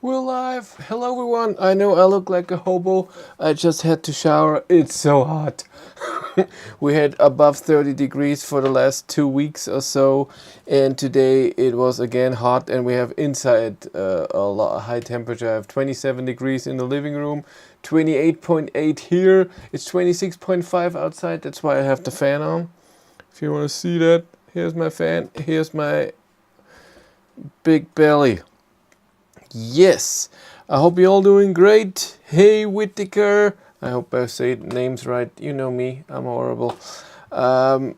We're live. Hello everyone. I know I look like a hobo. I just had to shower. It's so hot. We had above 30 degrees for the last 2 weeks or so, and today it was again hot, and we have inside a lot high temperature. I have 27 degrees in the living room, 28.8 here. It's 26.5 outside. That's why I have the fan on. If you want to see that, here's my fan. Here's my big belly. Yes, I hope you're all doing great. Hey Whittaker, I hope I say names right. You know me, I'm horrible.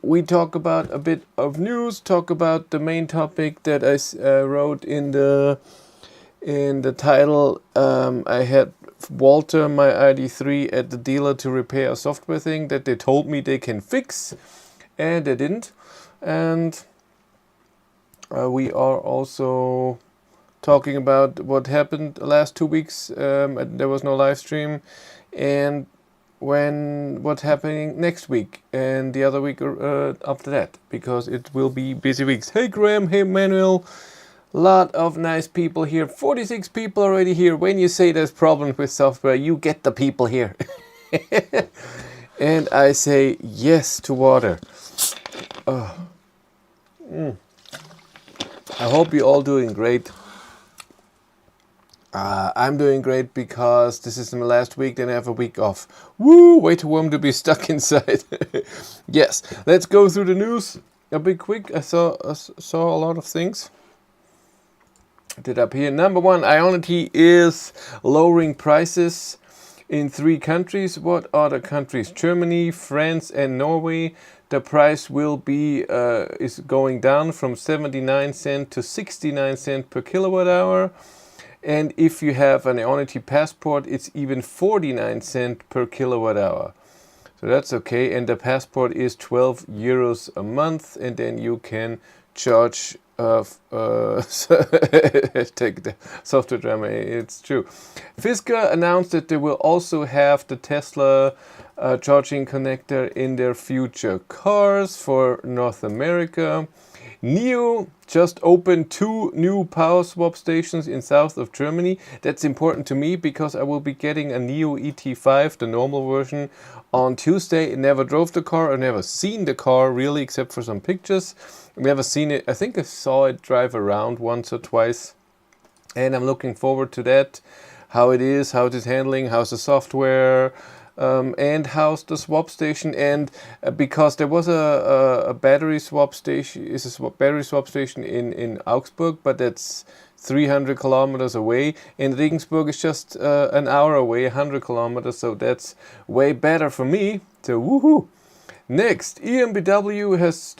We talk about a bit of news, talk about the main topic that I wrote in the title. I had Walter, my ID3, at the dealer to repair a software thing that they told me they can fix, and they didn't. And we are also talking about what happened the last 2 weeks. There was no live stream, and what's happening next week and the other week after that, because it will be busy weeks. Hey Graham, hey Manuel, lot of nice people here. 46 people already here. When you say there's problems with software, you get the people here. And I say yes to water. I hope you're all doing great. I'm doing great because this is my last week, then I have a week off. Woo! Way too warm to be stuck inside. Yes, let's go through the news a bit quick. I saw a lot of things. Did up here. Number one, Ioniq is lowering prices in 3 countries. What are the countries? Germany, France, and Norway. The price will be is going down from 79 cents to 69 cents per kilowatt hour. And if you have an Ioniq passport, it's even 49 cents per kilowatt hour. So that's okay. And the passport is 12 euros a month. And then you can charge, take the software drama, it's true. Fisker announced that they will also have the Tesla charging connector in their future cars for North America. NIO just opened 2 new power swap stations in south of Germany. That's important to me because I will be getting a NIO ET5, the normal version, on Tuesday. I never drove the car, I never seen the car really, except for some pictures. I've never seen it. I think I saw it drive around once or twice, and I'm looking forward to that. How it is handling, how's the software, and how's the swap station. And because there was a battery swap station, battery swap station in Augsburg, but that's 300 kilometers away. In Regensburg is just an hour away, 100 kilometers, so that's way better for me. So woohoo! Next, EMBW has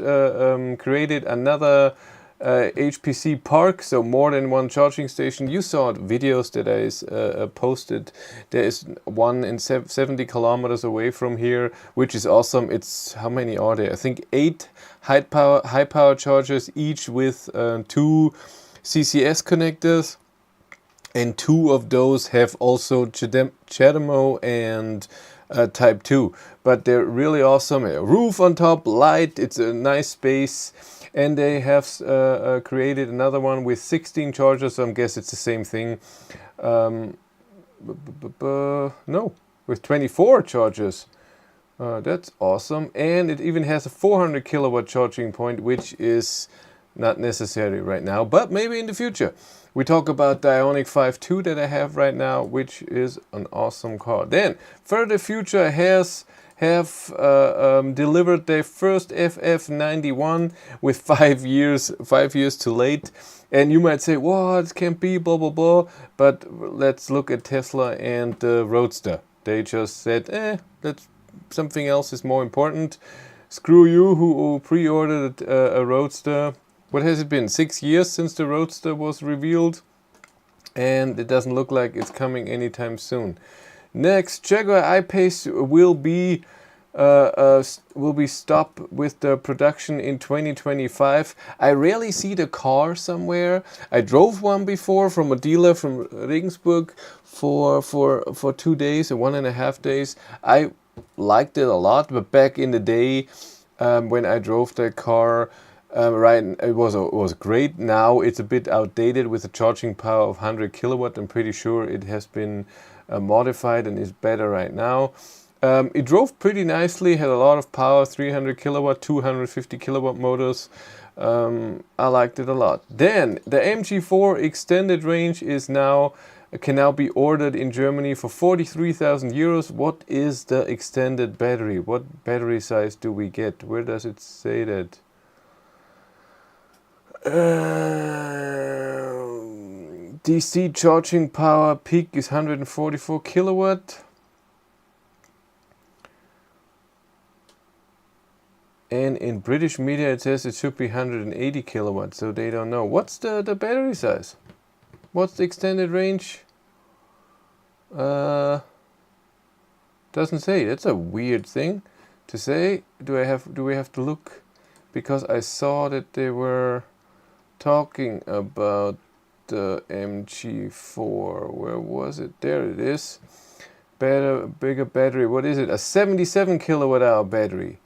created another HPC park, so more than one charging station. You saw videos that I posted. There is one in 70 kilometers away from here, which is awesome. It's, how many are there? I think 8 high power chargers, each with 2 CCS connectors, and 2 of those have also CHAdeMO and Type 2. But they're really awesome. A roof on top, light. It's a nice space. And they have created another one with 16 chargers, so I guess it's the same thing. No, with 24 chargers. That's awesome. And it even has a 400 kilowatt charging point, which is not necessary right now, but maybe in the future. We talk about the Ioniq 5.2 that I have right now, which is an awesome car. Then, further future have delivered their first FF91 with 5 years too late. And you might say, what, it can't be, blah, blah, blah. But let's look at Tesla and the Roadster. They just said, that's something else is more important. Screw you who pre-ordered a Roadster. What has it been? 6 years since the Roadster was revealed? And it doesn't look like it's coming anytime soon. Next, Jaguar I-Pace will be stopped with the production in 2025. I rarely see the car somewhere. I drove one before from a dealer from Regensburg for 2 days or 1.5 days. I liked it a lot, but back in the day when I drove that car, Right, it was great. Now it's a bit outdated with a charging power of 100 kilowatt. I'm pretty sure it has been modified and is better right now. It drove pretty nicely, had a lot of power, 300 kilowatt, 250 kilowatt motors. I liked it a lot. Then the MG4 extended range can now be ordered in Germany for 43,000 euros. What is the extended battery? What battery size do we get? Where does it say that? DC charging power peak is 144 kilowatt. And in British media it says it should be 180 kilowatt, so they don't know. What's the battery size? What's the extended range? Doesn't say. That's a weird thing to say. Do we have to look? Because I saw that they were talking about the MG4. Where was it? There it is. Bigger battery. What is it? A 77 kilowatt hour battery.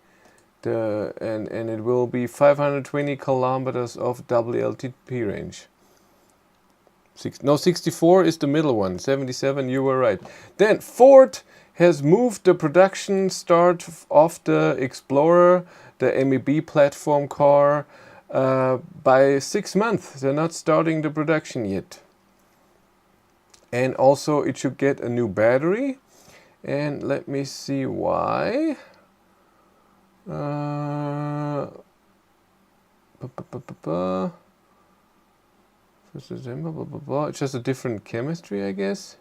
And it will be 520 kilometers of WLTP range. 64 is the middle one. 77, you were right. Then Ford has moved the production start of the Explorer, the MEB platform car, by 6 months. They're not starting the production yet. And also it should get a new battery. And let me see why. It's just a different chemistry, I guess.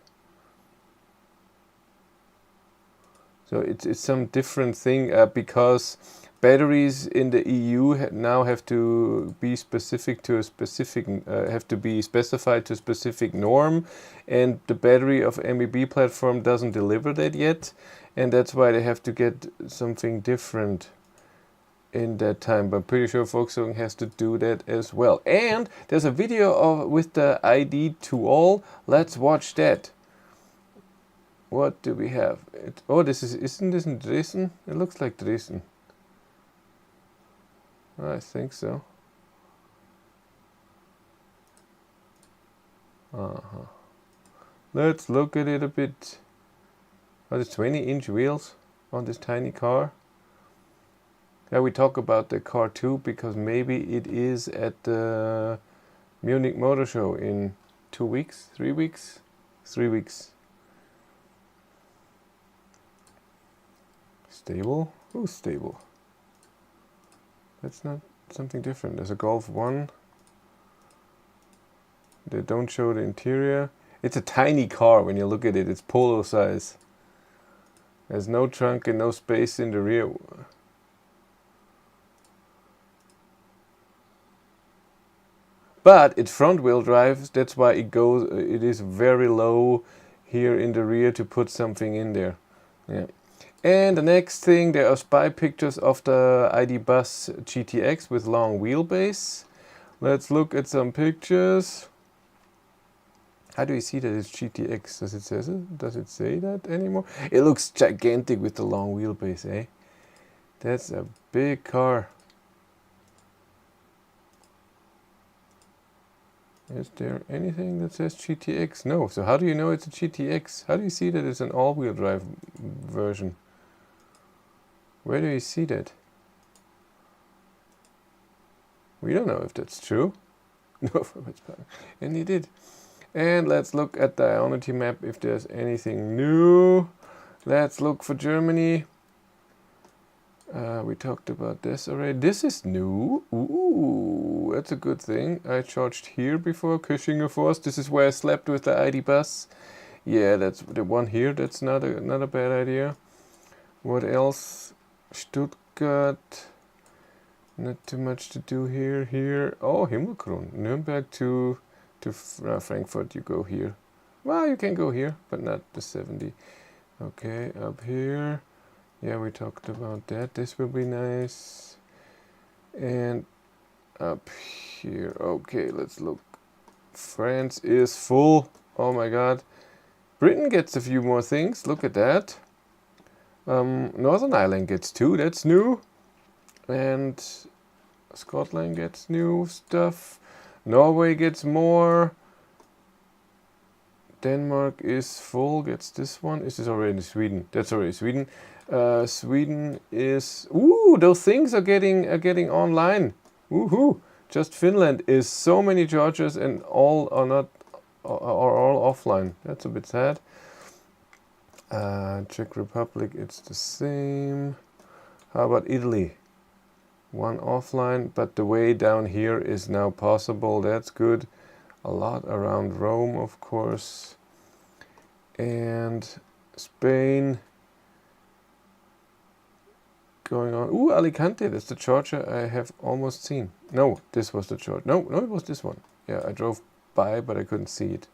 So it's some different thing because batteries in the EU now have to be specific to a specific have to be specified to a specific norm, and the battery of MEB platform doesn't deliver that yet, and that's why they have to get something different in that time. But I'm pretty sure Volkswagen has to do that as well. And there's a video with the ID to all. Let's watch that. What do we have? Isn't this in Dresden? It looks like Dresden. I think so. Let's look at it a bit. Oh, there's 20-inch wheels on this tiny car. Yeah, we talk about the car too because maybe it is at the Munich Motor Show in 2 weeks, 3 weeks, 3 weeks. Stable? Who's stable? That's not something different. There's a Golf 1. They don't show the interior. It's a tiny car when you look at it. It's Polo size. There's no trunk and no space in the rear. But it's front wheel drive. That's why it is very low here in the rear to put something in there. Yeah. And the next thing, there are spy pictures of the ID. Buzz GTX with long wheelbase. Let's look at some pictures. How do you see that it's GTX? Does it say that anymore? It looks gigantic with the long wheelbase, eh? That's a big car. Is there anything that says GTX? No. So how do you know it's a GTX? How do you see that it's an all-wheel drive version? Where do you see that? We don't know if that's true. No, and he did. And let's look at the Ionity map if there's anything new. Let's look for Germany. We talked about this already. This is new. Ooh, that's a good thing. I charged here before, Köchinger Forst. This is where I slept with the ID. Buzz. Yeah, that's the one here. That's not a bad idea. What else? Stuttgart. Not too much to do here. Here. Oh, Himmelkron. Nürnberg to Frankfurt. You go here. Well, you can go here, but not the 70. Okay, up here. Yeah, we talked about that. This will be nice. And up here. Okay, let's look. France is full. Oh my god. Britain gets a few more things. Look at that. Northern Ireland gets 2. That's new. And Scotland gets new stuff. Norway gets more. Denmark is full, gets this one. Is this already Sweden? That's already Sweden. Sweden is... Ooh, those things are getting online. Woohoo! Just Finland is so many chargers and all are not are all offline. That's a bit sad. Czech Republic, it's the same. How about Italy? One offline, but the way down here is now possible. That's good. A lot around Rome, of course. And Spain. Going on. Ooh, Alicante, that's the charger I have almost seen. No, this was the charger. No, it was this one. Yeah, I drove by, but I couldn't see it.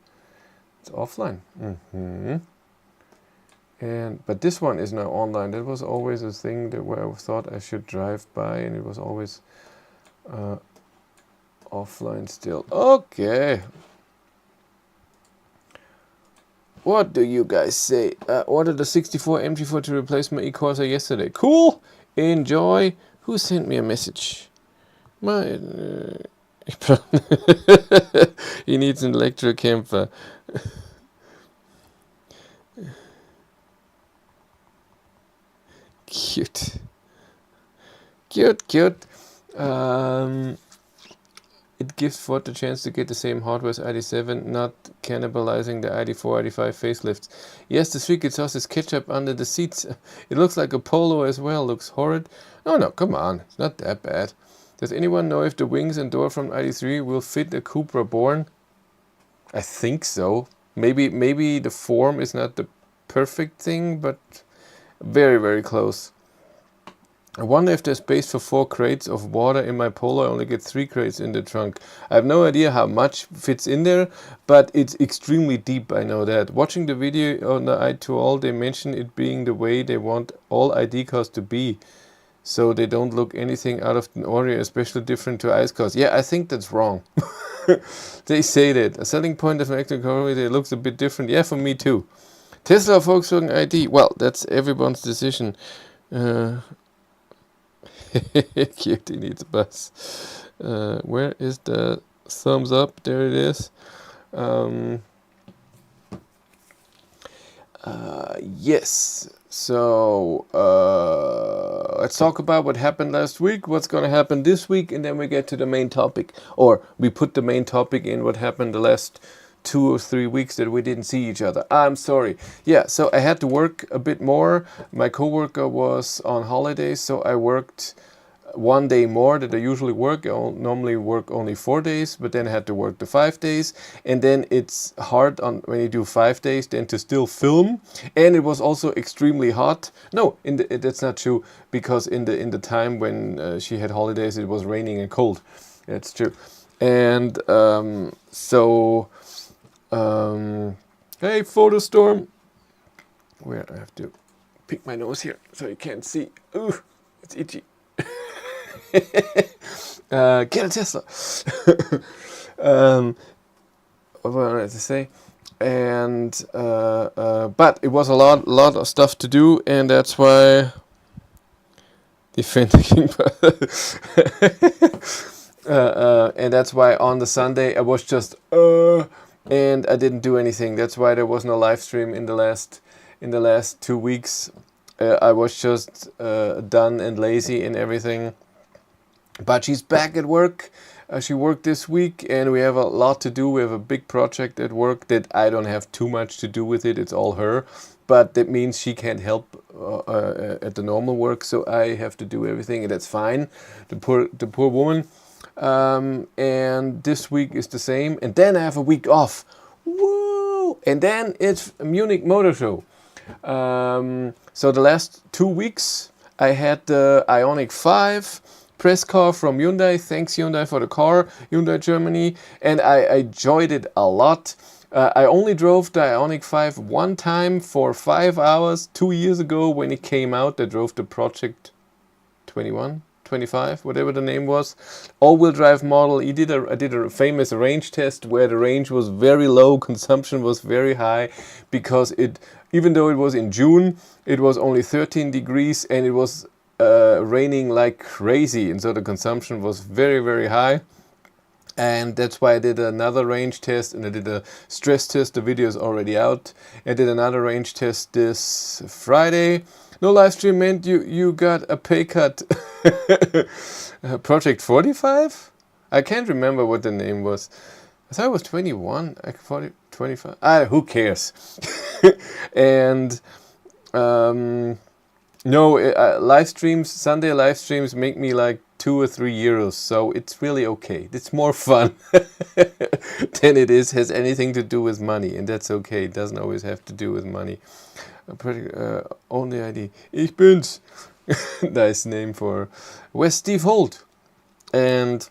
It's offline. But this one is now online. That was always a thing where I thought I should drive by, and it was always offline still. Okay. What do you guys say? Ordered a 64 MG4 to replace my e-corsa yesterday. Cool. Enjoy. Who sent me a message? My he needs an electric camper. Cute. It gives Ford the chance to get the same hardware as ID.7, not cannibalizing the ID.4, ID.5 facelifts. Yes, the street exhaust is ketchup under the seats. It looks like a Polo as well. Looks horrid. No, come on. It's not that bad. Does anyone know if the wings and door from ID.3 will fit a Cupra Born? I think so. Maybe the form is not the perfect thing, but very, very close. I wonder if there's space for 4 crates of water in my Polo. I only get 3 crates in the trunk. I have no idea how much fits in there, but it's extremely deep, I know that. Watching the video on the i2all, they mention it being the way they want all ID cars to be, so they don't look anything out of the ordinary, especially different to ICE cars. Yeah, I think that's wrong. They say that. A selling point of an electric car, it looks a bit different. Yeah, for me too. Tesla or Volkswagen ID? Well, that's everyone's decision. Cute, he needs a bus. Where is the thumbs up? There it is. Yes. So let's talk about what happened last week, what's going to happen this week, and then we get to the main topic. Or we put the main topic in what happened the last 2 or 3 weeks that we didn't see each other. I'm sorry. Yeah, so I had to work a bit more. My coworker was on holidays, so I worked 1 day more that I usually work. I normally work only 4 days, but then I had to work the 5 days. And then it's hard when you do 5 days then to still film. And it was also extremely hot. No, that's not true, because in the time when she had holidays, it was raining and cold. That's true. And hey, photo storm. Where I have to pick my nose here so you can't see. Ooh, it's itchy. Get a Tesla. What was I to say? And but it was a lot of stuff to do, and that's why defending. And that's why on the Sunday I was just and I didn't do anything. That's why there was no live stream in the last 2 weeks. I was just done and lazy and everything. But she's back at work. She worked this week, and we have a lot to do. We have a big project at work that I don't have too much to do with it. It's all her. But that means she can't help at the normal work, so I have to do everything, and that's fine. The poor woman. And this week is the same. And then I have a week off. Woo! And then it's Munich Motor Show. So the last 2 weeks I had the Ioniq 5 press car from Hyundai. Thanks Hyundai for the car, Hyundai Germany, and I enjoyed it a lot. I only drove the Ioniq 5 one time for 5 hours 2 years ago when it came out. I drove the Project 21, 25, whatever the name was, all-wheel drive model. I did a famous range test where the range was very low, consumption was very high, because even though it was in June, it was only 13 degrees, and it was raining like crazy, and so the consumption was very, very high. And that's why I did another range test, and I did a stress test. The video is already out. I did another range test this Friday. No live stream meant you got a pay cut. Project 45? I can't remember what the name was. I thought it was 21, like 40, 25. Who cares? And no, live streams, Sunday live streams make me like 2 or 3 euros, so it's really okay. It's more fun than it has anything to do with money, and that's okay. It doesn't always have to do with money. Only ID. Ich bin's. Nice name for West Steve Holt. And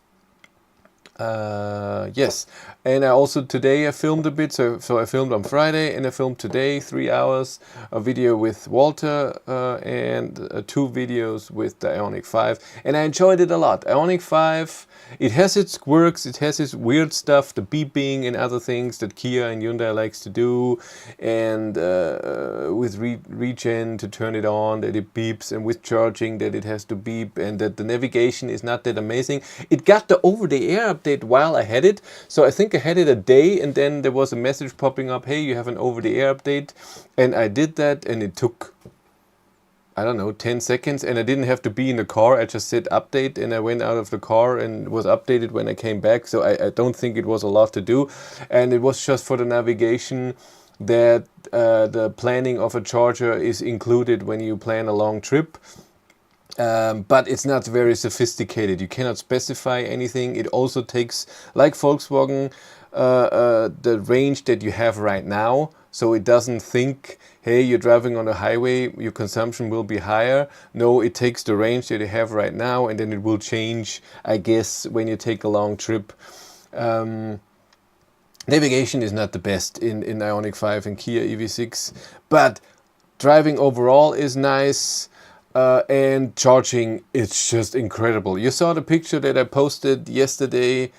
yes, and I also today I filmed a bit, so I filmed on Friday and I filmed today 3 hours, a video with Walter and 2 videos with the Ioniq 5, and I enjoyed it a lot. Ioniq 5, it has its quirks, it has its weird stuff, the beeping and other things that Kia and Hyundai likes to do, and with regen to turn it on that it beeps, and with charging that it has to beep, and that the navigation is not that amazing. It got the over-the-air update while I had it, so I think I had it a day, and then there was a message popping up, hey, you have an over-the-air update, and I did that, and it took, I don't know, 10 seconds, and I didn't have to be in the car. I just said update, and I went out of the car and was updated when I came back, so I don't think it was a lot to do, and it was just for the navigation that the planning of a charger is included when you plan a long trip. But it's not very sophisticated. You cannot specify anything. It also takes, like Volkswagen, the range that you have right now. So it doesn't think, hey, you're driving on a highway, your consumption will be higher. No, it takes the range that you have right now, and then it will change, I guess, when you take a long trip. Navigation is not the best in Ioniq 5 and Kia EV6, but driving overall is nice. And charging, it's just incredible. You saw the picture that I posted yesterday,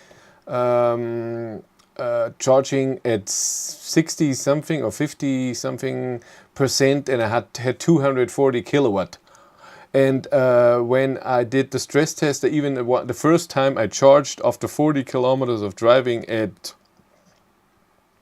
charging at 60 something or 50 something %, and I had 240 kilowatt. And when I did the stress test, even the first time I charged after 40 kilometers of driving at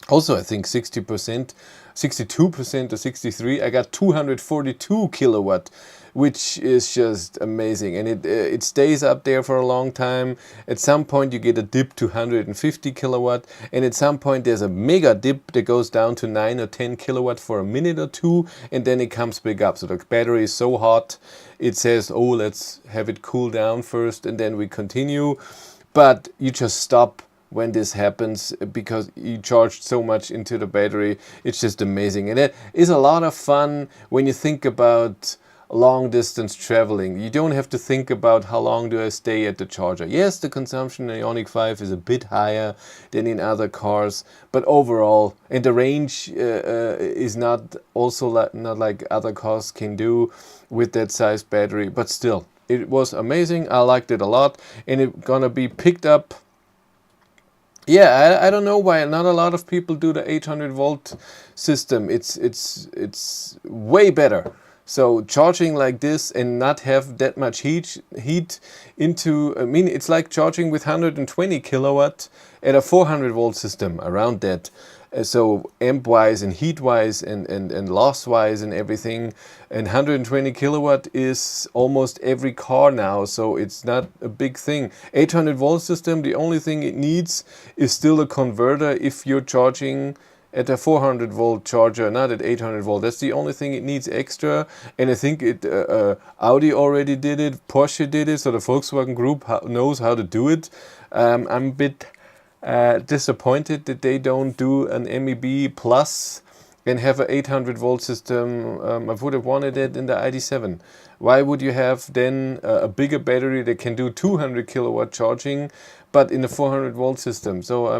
also I think 60%, 62% or 63, I got 242 kilowatt, which is just amazing, and it stays up there for a long time. At some point you get a dip to 150 kilowatt, and at some point there's a mega dip that goes down to 9 or 10 kilowatt for a minute or two, and then it comes back up. So the battery is so hot, it says, oh, let's have it cool down first and then we continue, but you just stop when this happens because you charged so much into the battery. It's just amazing, and it is a lot of fun when you think about long distance traveling. You don't have to think about how long do I stay at the charger. Yes, the consumption in Ioniq 5 is a bit higher than in other cars, but overall, and the range is not like other cars can do with that size battery, but still, it was amazing. I liked it a lot, and it's gonna be picked up. Yeah, I don't know why not a lot of people do the 800 volt system. It's way better. So charging like this and not have that much heat into, I mean, it's like charging with 120 kilowatt at a 400 volt system, around that. So amp wise and heat wise and loss wise and everything, and 120 kilowatt is almost every car now, so it's not a big thing. 800 volt system, the only thing it needs is still a converter if you're charging at a 400 volt charger, not at 800 volt. That's the only thing it needs extra, and I think Audi already did it, Porsche did it, so the Volkswagen group knows how to do it. I'm a bit disappointed that they don't do an MEB Plus and have an 800 volt system. I would have wanted it in the ID7. Why would you have then a bigger battery that can do 200 kilowatt charging, but in a 400 volt system? So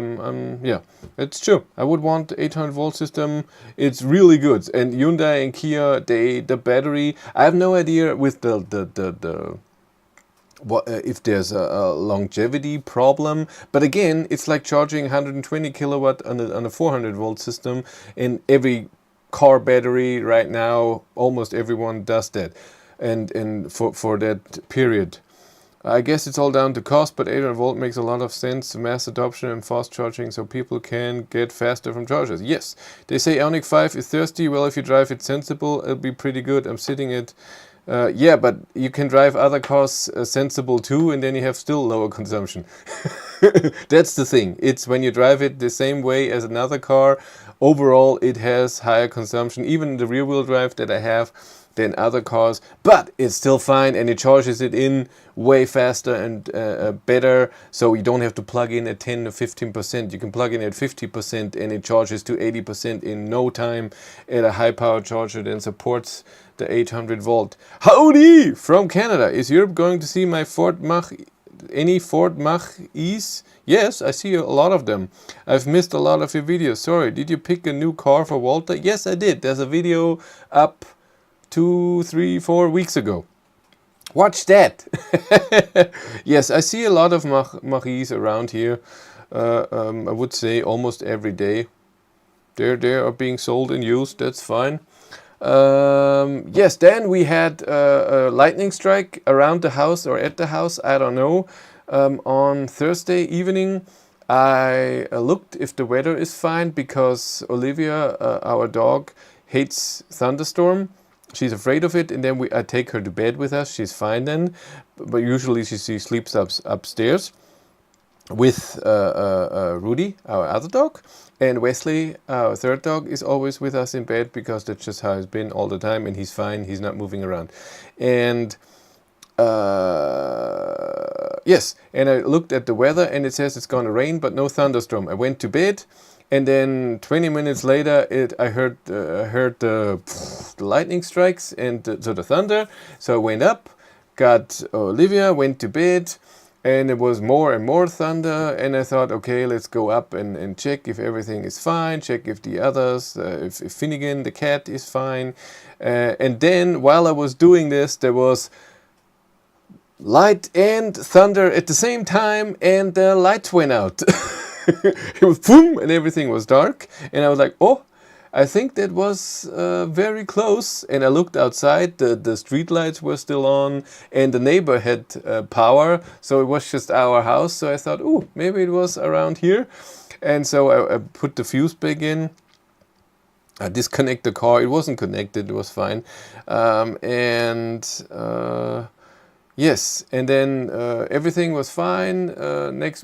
yeah, it's true. I would want 800 volt system. It's really good. And Hyundai and Kia, the battery, I have no idea with the what, if there's a longevity problem, but again, it's like charging 120 kilowatt on a 400 volt system, and every car battery right now, almost everyone does that. and for that period. I guess it's all down to cost, but 800 volt makes a lot of sense. Mass adoption and fast charging, so people can get faster from chargers. Yes, they say Ioniq 5 is thirsty. Well, if you drive it sensible, it'll be pretty good. I'm sitting it. Yeah, but you can drive other cars sensible too, and then you have still lower consumption. That's the thing. It's when you drive it the same way as another car, overall it has higher consumption, even the rear wheel drive that I have, than other cars, but it's still fine, and it charges it in way faster and better, so you don't have to plug in at 10 or 15%. You can plug in at 50% and it charges to 80% in no time at a high power charger that supports the 800 volt. Howdy from Canada. Is Europe going to see my any Ford mach-es? Yes, I see a lot of them. I've missed a lot of your videos. Sorry, did you pick a new car for Walter? Yes, I did. There's a video up 2, 3, 4 weeks ago. Watch that. Yes, I see a lot of mach-es around here. I would say almost every day. They are being sold and used. That's fine. Yes, then we had a lightning strike around the house or at the house, I don't know. On Thursday evening, I looked if the weather is fine, because Olivia, our dog, hates thunderstorm. She's afraid of it, and then I take her to bed with us. She's fine then, but usually she sleeps upstairs with Rudy, our other dog, and Wesley, our third dog, is always with us in bed, because that's just how it's been all the time, and he's fine. He's not moving around. And yes, and I looked at the weather, and it says it's going to rain, but no thunderstorm. I went to bed. And then 20 minutes later, I heard the lightning strikes and the thunder. So I went up, got Olivia, went to bed, and it was more and more thunder. And I thought, okay, let's go up and check if everything is fine, check if the others, if Finnegan, the cat, is fine. And then while I was doing this, there was light and thunder at the same time, and the lights went out. It was boom, and everything was dark, and I was like, oh, I think that was very close. And I looked outside, the street lights were still on, and the neighbor had power, so it was just our house. So I thought, oh, maybe it was around here. And so I put the fuse back in. I disconnect the car. It wasn't connected, it was fine. Yes, and then everything was fine.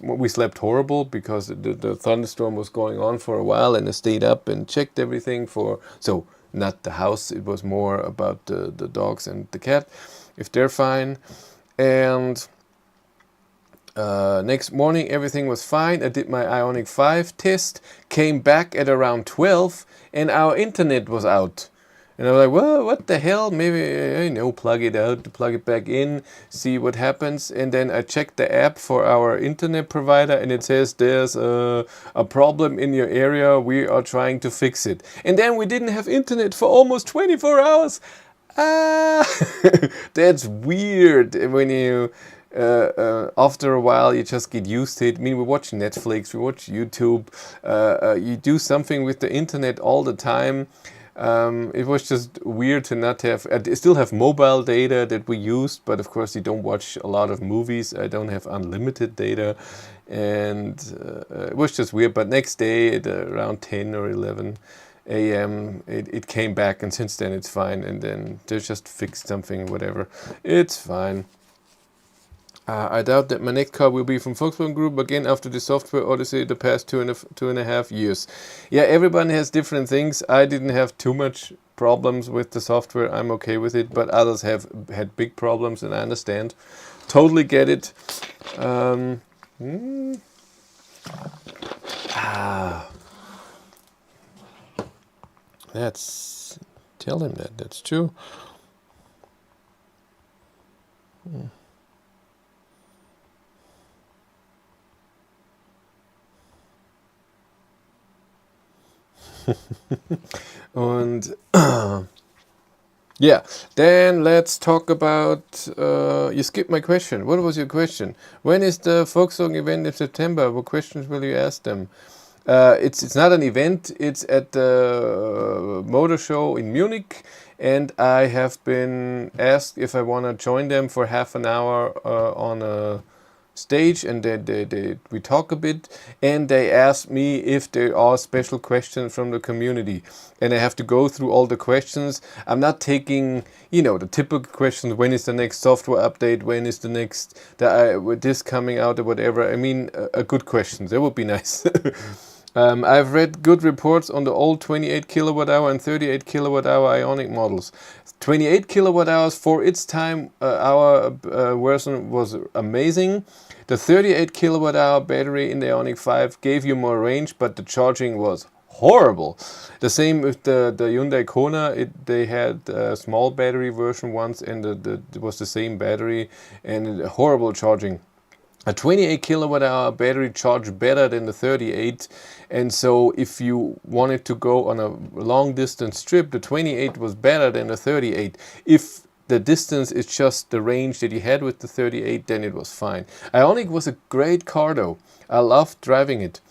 We slept horrible because the thunderstorm was going on for a while, and I stayed up and checked everything so not the house, it was more about the dogs and the cat, if they're fine. And next morning everything was fine. I did my Ioniq 5 test, came back at around 12, and our internet was out. And I was like, well, what the hell? Maybe, plug it out, plug it back in, see what happens. And then I checked the app for our internet provider, and it says there's a problem in your area. We are trying to fix it. And then we didn't have internet for almost 24 hours. That's weird. When you, after a while, you just get used to it. I mean, we watch Netflix, we watch YouTube. You do something with the internet all the time. It was just weird to not have. I still have mobile data that we used, but of course you don't watch a lot of movies. I don't have unlimited data, and it was just weird. But next day at around 10 or 11 a.m. it came back, and since then it's fine. And then they just fixed something, whatever. It's fine. I doubt that my next car will be from Volkswagen Group again after the software odyssey the past two and a half years. Yeah, everyone has different things. I didn't have too much problems with the software. I'm okay with it, but others have had big problems, and I understand. Totally get it. Tell him that's true. And yeah, then let's talk about, you skipped my question. What was your question? When is the Volkswagen event in September? What questions will you ask them? It's not an event. It's at the motor show in Munich, and I have been asked if I want to join them for half an hour on a stage, and we talk a bit, and they asked me if there are special questions from the community, and I have to go through all the questions. I'm not taking, the typical questions: when is the next software update, when is the next with this coming out, or whatever. I mean, a good question, that would be nice. I've read good reports on the old 28 kilowatt hour and 38 kilowatt hour Ioniq models. 28 kilowatt hours for its time, our version was amazing. The 38 kilowatt hour battery in the Ioniq 5 gave you more range, but the charging was horrible. The same with the Hyundai Kona. They had a small battery version once, and it was the same battery, and horrible charging. A 28 kilowatt hour battery charged better than the 38, and so if you wanted to go on a long distance trip, the 28 was better than the 38. If the distance is just the range that you had with the 38, then it was fine. Ioniq was a great car though. I loved driving it.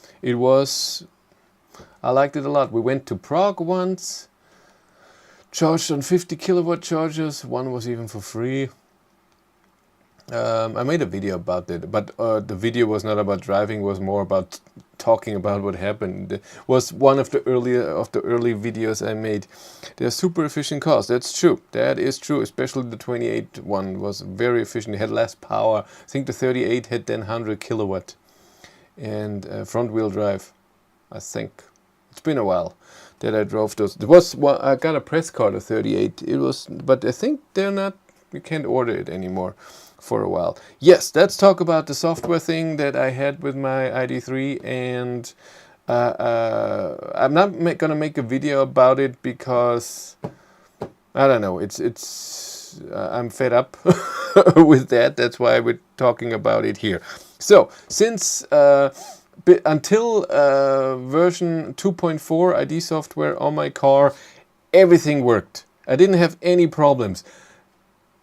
I liked it a lot. We went to Prague once, charged on 50 kilowatt chargers. One was even for free. I made a video about that, but the video was not about driving, was more about talking about what happened. It was one of the early videos I made. They're super efficient cars. That's true. That is true. Especially the 28 one was very efficient. It had less power. I think the 38 had then 100 kilowatt and front wheel drive. I think it's been a while that I drove those. There was one, I got a press car, the 38. It was, but I think they're not. You can't order it anymore for a while. Yes, let's talk about the software thing that I had with my ID3, and I'm not gonna make a video about it because I don't know. It's I'm fed up with that. That's why we're talking about it here. So since until version 2.4 ID software on my car, everything worked. I didn't have any problems.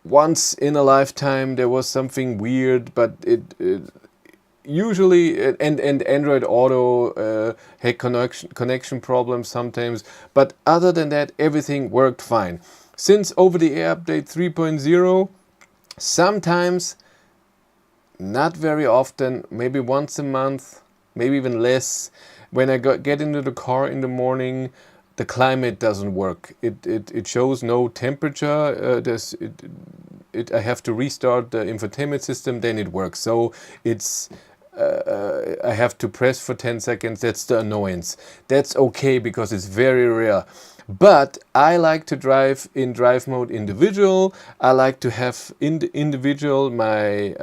Once in a lifetime there was something weird, but it usually and Android Auto had connection problems sometimes, but other than that everything worked fine. Since over-the-air update 3.0, sometimes, not very often, maybe once a month, maybe even less, when I get into the car in the morning, the climate doesn't work. It shows no temperature. I have to restart the infotainment system, then it works. So it's I have to press for 10 seconds. That's the annoyance. That's okay because it's very rare. But I like to drive in drive mode individual. I like to have individual my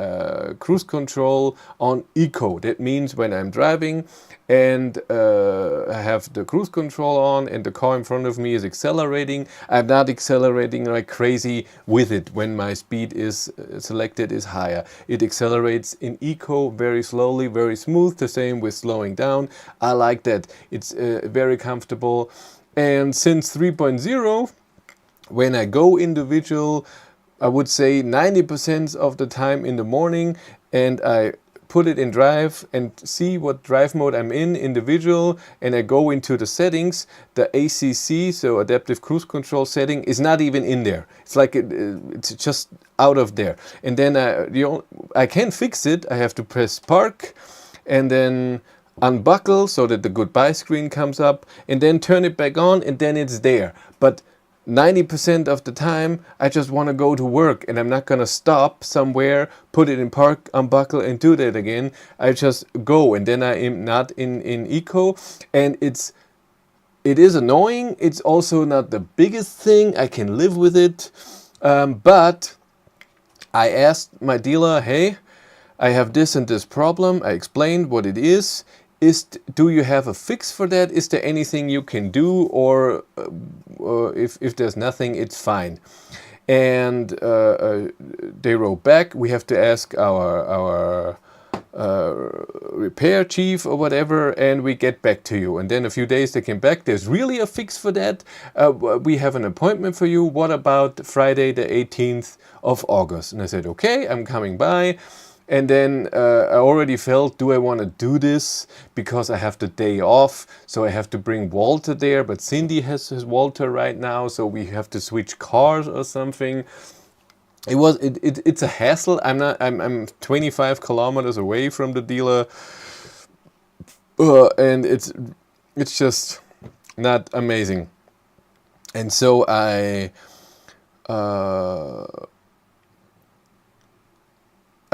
cruise control on eco. That means when I'm driving and I have the cruise control on and the car in front of me is accelerating, I'm not accelerating like crazy with it when my speed is selected is higher. It accelerates in eco very slowly, very smooth. The same with slowing down. I like that. It's very comfortable. And since 3.0, when I go individual, I would say 90% of the time in the morning, and I put it in drive and see what drive mode I'm in, individual, and I go into the settings, the ACC, so adaptive cruise control setting, is not even in there. It's like it's just out of there. And then I can fix it. I have to press park and then unbuckle so that the goodbye screen comes up, and then turn it back on, and then it's there. But 90% of the time I just want to go to work, and I'm not gonna stop somewhere, put it in park, unbuckle and do that again. I just go, and then I am not in eco, and it is annoying. It's also not the biggest thing. I can live with it, but I asked my dealer, hey, I have this and this problem. I explained what it is. Do you have a fix for that? Is there anything you can do, or if there's nothing, it's fine. And they wrote back, we have to ask our repair chief or whatever, and we get back to you. And then a few days they came back, there's really a fix for that. We have an appointment for you. What about Friday the 18th of August? And I said, okay, I'm coming by. And then I already felt, do I want to do this? Because I have the day off, so I have to bring Walter there. But Cindy has his Walter right now, so we have to switch cars or something. It's a hassle. I'm 25 kilometers away from the dealer, and it's just not amazing. And so I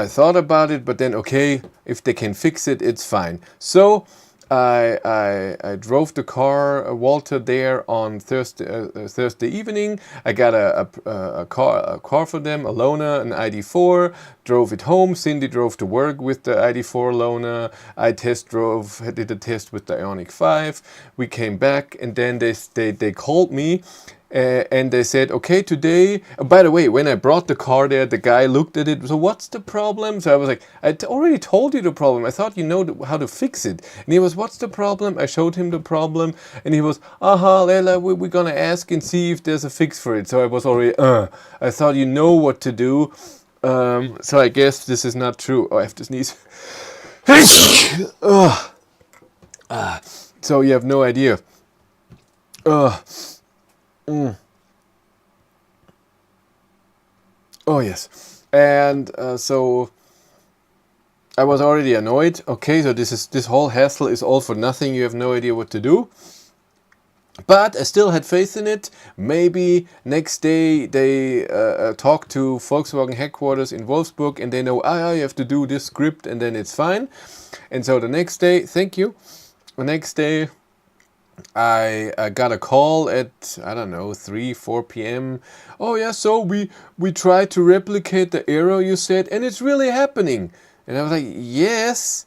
thought about it, but then okay, if they can fix it, it's fine. So I drove the car, Walter, there on Thursday evening. I got a car for them, a loaner, an ID4. Drove it home. Cindy drove to work with the ID4 loaner. I did a test with the Ioniq 5. We came back, and then they called me. And they said, okay, today, by the way, when I brought the car there, the guy looked at it, so what's the problem? So I was like, already told you the problem. I thought you know how to fix it. And he was, what's the problem? I showed him the problem, and he was, Leila, we're going to ask and see if there's a fix for it. So I was already, I thought you know what to do. So I guess this is not true. Oh, I have to sneeze. So you have no idea. Oh yes, and so I was already annoyed. Okay, so this whole hassle is all for nothing. You have no idea what to do. But I still had faith in it. Maybe next day they talk to Volkswagen headquarters in Wolfsburg, and they know, you have to do this script, and then it's fine. And so the next day, thank you. The next day, I got a call at, I don't know, 3-4 p.m. Oh yeah, so we tried to replicate the error you said, and it's really happening. And I was like, yes,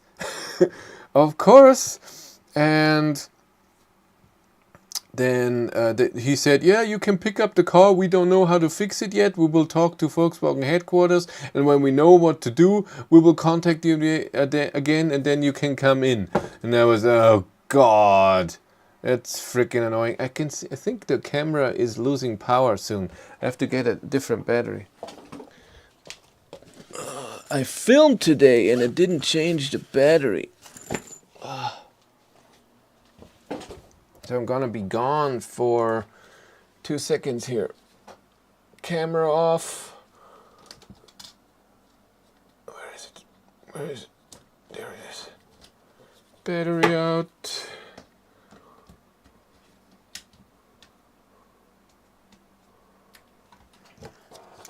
of course. And then he said, yeah, you can pick up the car. We don't know how to fix it yet. We will talk to Volkswagen headquarters, and when we know what to do, we will contact you again, and then you can come in. And I was, oh God. It's freaking annoying. I can see, I think the camera is losing power soon. I have to get a different battery. I filmed today and it didn't change the battery. So I'm gonna be gone for 2 seconds here. Camera off. Where is it? Where is it? There it is. Battery out.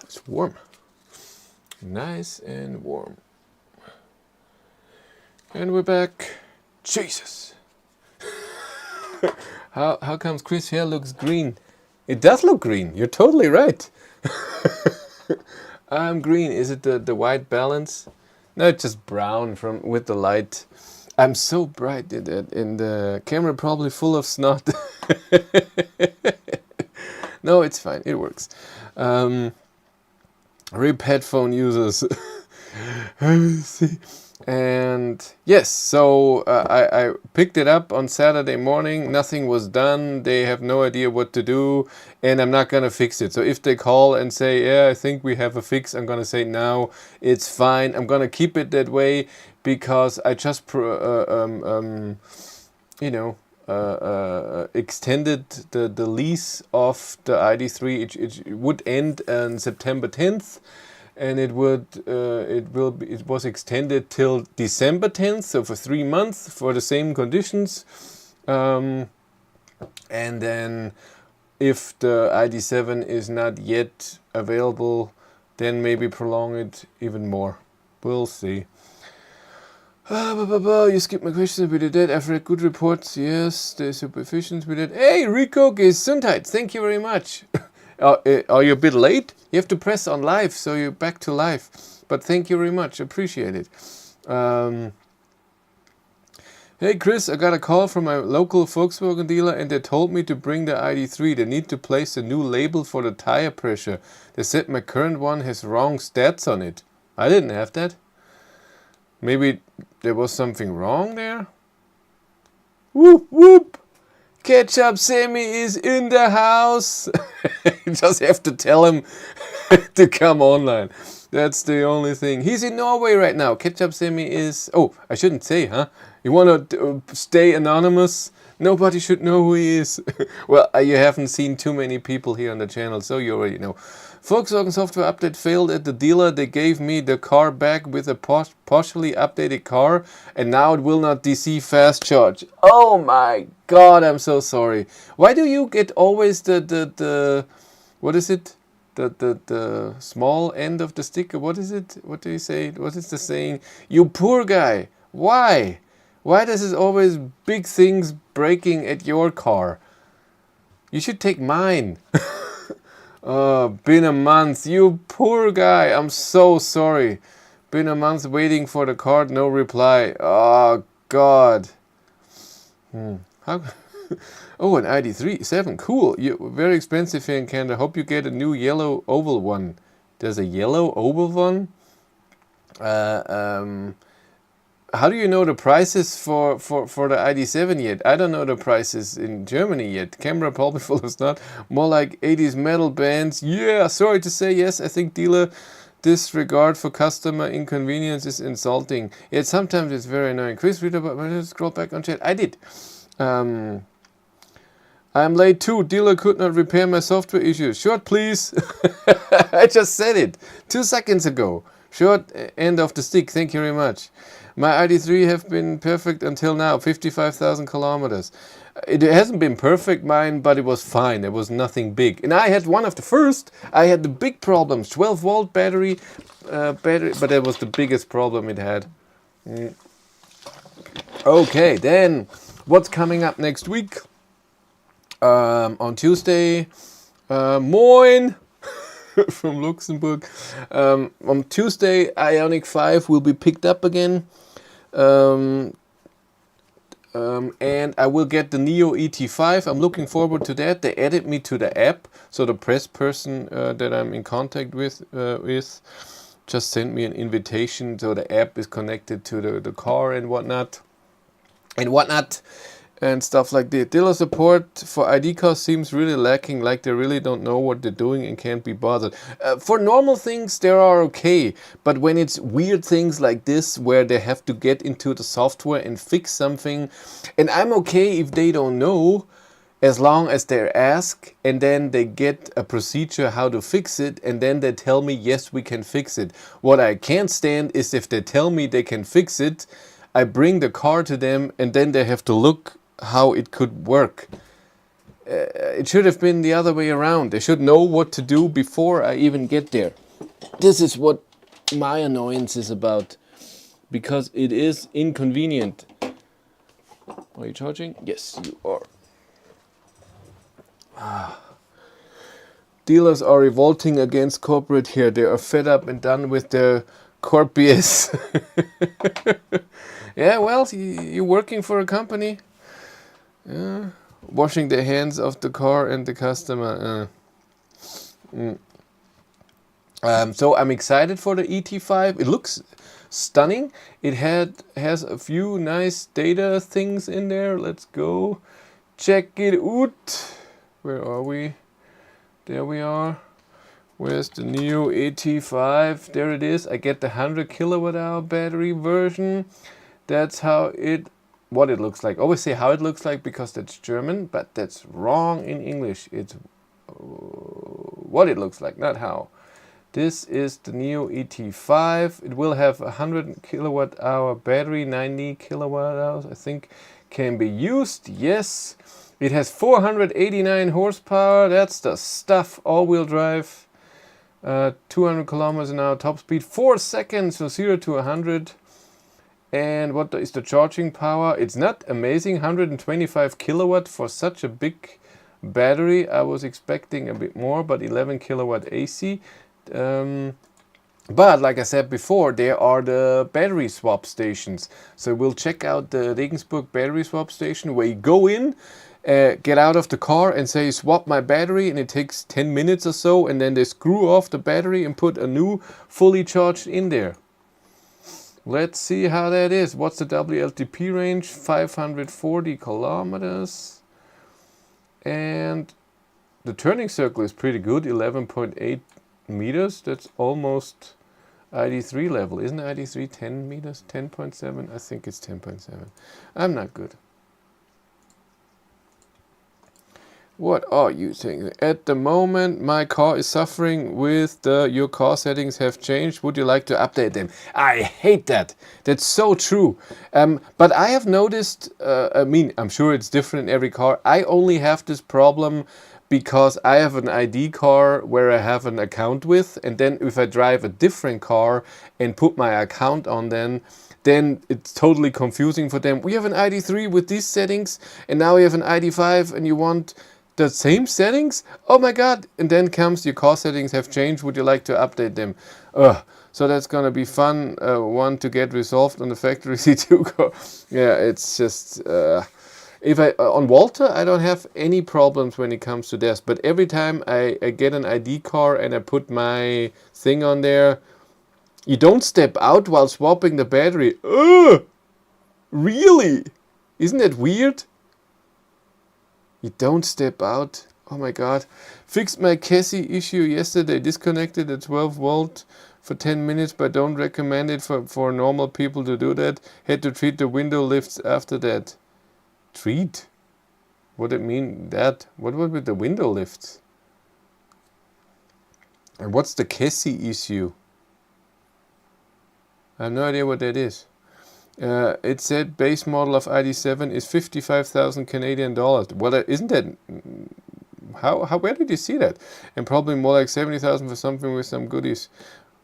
It's warm. Nice and warm. And we're back. Jesus. How comes Chris' hair looks green? It does look green. You're totally right. I'm green. Is it the white balance? No, it's just brown with the light. I'm so bright in the camera, probably full of snot. No, it's fine. It works. RIP headphone users. See. And yes, so I picked it up on Saturday morning. Nothing was done. They have no idea what to do, and I'm not gonna fix it. So if they call and say, yeah, I think we have a fix, I'm gonna say, no, it's fine. I'm gonna keep it that way because I just extended the lease of the ID3. It would end on September 10th. And it was extended till December 10th, so for 3 months for the same conditions. And then if the ID7 is not yet available, then maybe prolong it even more. We'll see. You skipped my question. We did that. I've read good reports. Yes, they're super efficient. We did. Hey, Rico Gesundheit. Thank you very much. Are you a bit late? You have to press on live, so you're back to live. But thank you very much. Appreciate it. Hey, Chris, I got a call from my local Volkswagen dealer, and they told me to bring the ID3. They need to place a new label for the tire pressure. They said my current one has wrong stats on it. I didn't have that. Maybe there was something wrong there? Whoop, whoop! Ketchup Sammy is in the house. You just have to tell him to come online. That's the only thing. He's in Norway right now. Ketchup Semi is... Oh, I shouldn't say, huh? You want to stay anonymous? Nobody should know who he is. Well, you haven't seen too many people here on the channel, so you already know. Volkswagen software update failed at the dealer. They gave me the car back with a partially updated car, and now it will not DC fast charge. Oh my god, I'm so sorry. Why do you get always the what is it? The small end of the sticker? What is it? What do you say? What is the saying? You poor guy. Why? Why does it always big things breaking at your car? You should take mine. Oh, been a month. You poor guy. I'm so sorry. Been a month waiting for the card. No reply. Oh, God. How? Oh, an ID.7. Cool. Very expensive here in Canada. Hope you get a new yellow oval one. There's a yellow oval one? How do you know the prices for the ID.7 yet? I don't know the prices in Germany yet. Camera probably full of snot. More like 80s metal bands. Yeah, sorry to say, yes, I think dealer disregard for customer inconvenience is insulting. Yet sometimes it's very annoying. Quiz reader, but let's scroll back on chat. I did. I'm late too. Dealer could not repair my software issues. Short, please. I just said it 2 seconds ago. Short end of the stick. Thank you very much. My ID.3 have been perfect until now, 55,000 kilometers. It hasn't been perfect, mine, but it was fine. There was nothing big. And I had one of the first. I had the big problems. 12-volt battery, but that was the biggest problem it had. Okay, then what's coming up next week? On Tuesday, moin! From Luxembourg. On Tuesday, Ioniq 5 will be picked up again. And I will get the Neo ET5. I'm looking forward to that. They added me to the app. So the press person that I'm in contact with just sent me an invitation. So the app is connected to the car and whatnot. And stuff like that. Dealer support for ID cars seems really lacking, like they really don't know what they're doing and can't be bothered. For normal things, they are okay, but when it's weird things like this, where they have to get into the software and fix something, and I'm okay if they don't know, as long as they ask, and then they get a procedure how to fix it, and then they tell me, yes, we can fix it. What I can't stand is if they tell me they can fix it, I bring the car to them, and then they have to look how it could work. It should have been the other way around. They should know what to do before I even get there. This is what my annoyance is about, because it is inconvenient. Are you charging? Yes, you are. Dealers are revolting against corporate here. They are fed up and done with their corp BS. Yeah, well, you're working for a company. Washing the hands of the car and the customer. So I'm excited for the ET5. It looks stunning. It has a few nice data things in there. Let's go check it out. Where are we? There we are. Where's the new ET5? There it is. I get the 100 kilowatt hour battery version. That's what it looks like. Always say how it looks like because that's German, but that's wrong in English. It's what it looks like, not how. This is the Neo ET5. It will have a 100 kilowatt hour battery, 90 kilowatt hours, I think, can be used. Yes, it has 489 horsepower. That's the stuff. All-wheel drive, 200 kilometers an hour, top speed, 4 seconds, so 0 to 100. And what is the charging power? It's not amazing, 125 kilowatt for such a big battery. I was expecting a bit more, but 11 kilowatt AC. But like I said before, there are the battery swap stations. So we'll check out the Regensburg battery swap station, where you go in, get out of the car and say swap my battery, and it takes 10 minutes or so, and then they screw off the battery and put a new fully charged in there. Let's see how that is. What's the WLTP range? 540 kilometers. And the turning circle is pretty good, 11.8 meters. That's almost ID3 level. Isn't ID3 10 meters? 10.7? I think it's 10.7. I'm not good. What are you saying? At the moment, my car is suffering with your car settings have changed. Would you like to update them? I hate that. That's so true. But I have noticed, I mean, I'm sure it's different in every car. I only have this problem because I have an ID car where I have an account with. And then if I drive a different car and put my account on then it's totally confusing for them. We have an ID3 with these settings and now we have an ID5 and you want the same settings? Oh my god! And then comes your car settings have changed. Would you like to update them? So that's gonna be fun. One to get resolved on the factory C2 car. Yeah, it's just if I on Walter I don't have any problems when it comes to this. But every time I get an ID car and I put my thing on there, you don't step out while swapping the battery. Really? Isn't that weird? You don't step out. Oh my god. Fixed my Cassie issue yesterday. Disconnected the 12 volt for 10 minutes, but don't recommend it for normal people to do that. Had to treat the window lifts after that. Treat? What did it mean that? What was with the window lifts? And what's the Cassie issue? I have no idea what that is. It said base model of ID7 is 55,000 Canadian dollars. Well, isn't that... where did you see that? And probably more like 70,000 for something with some goodies.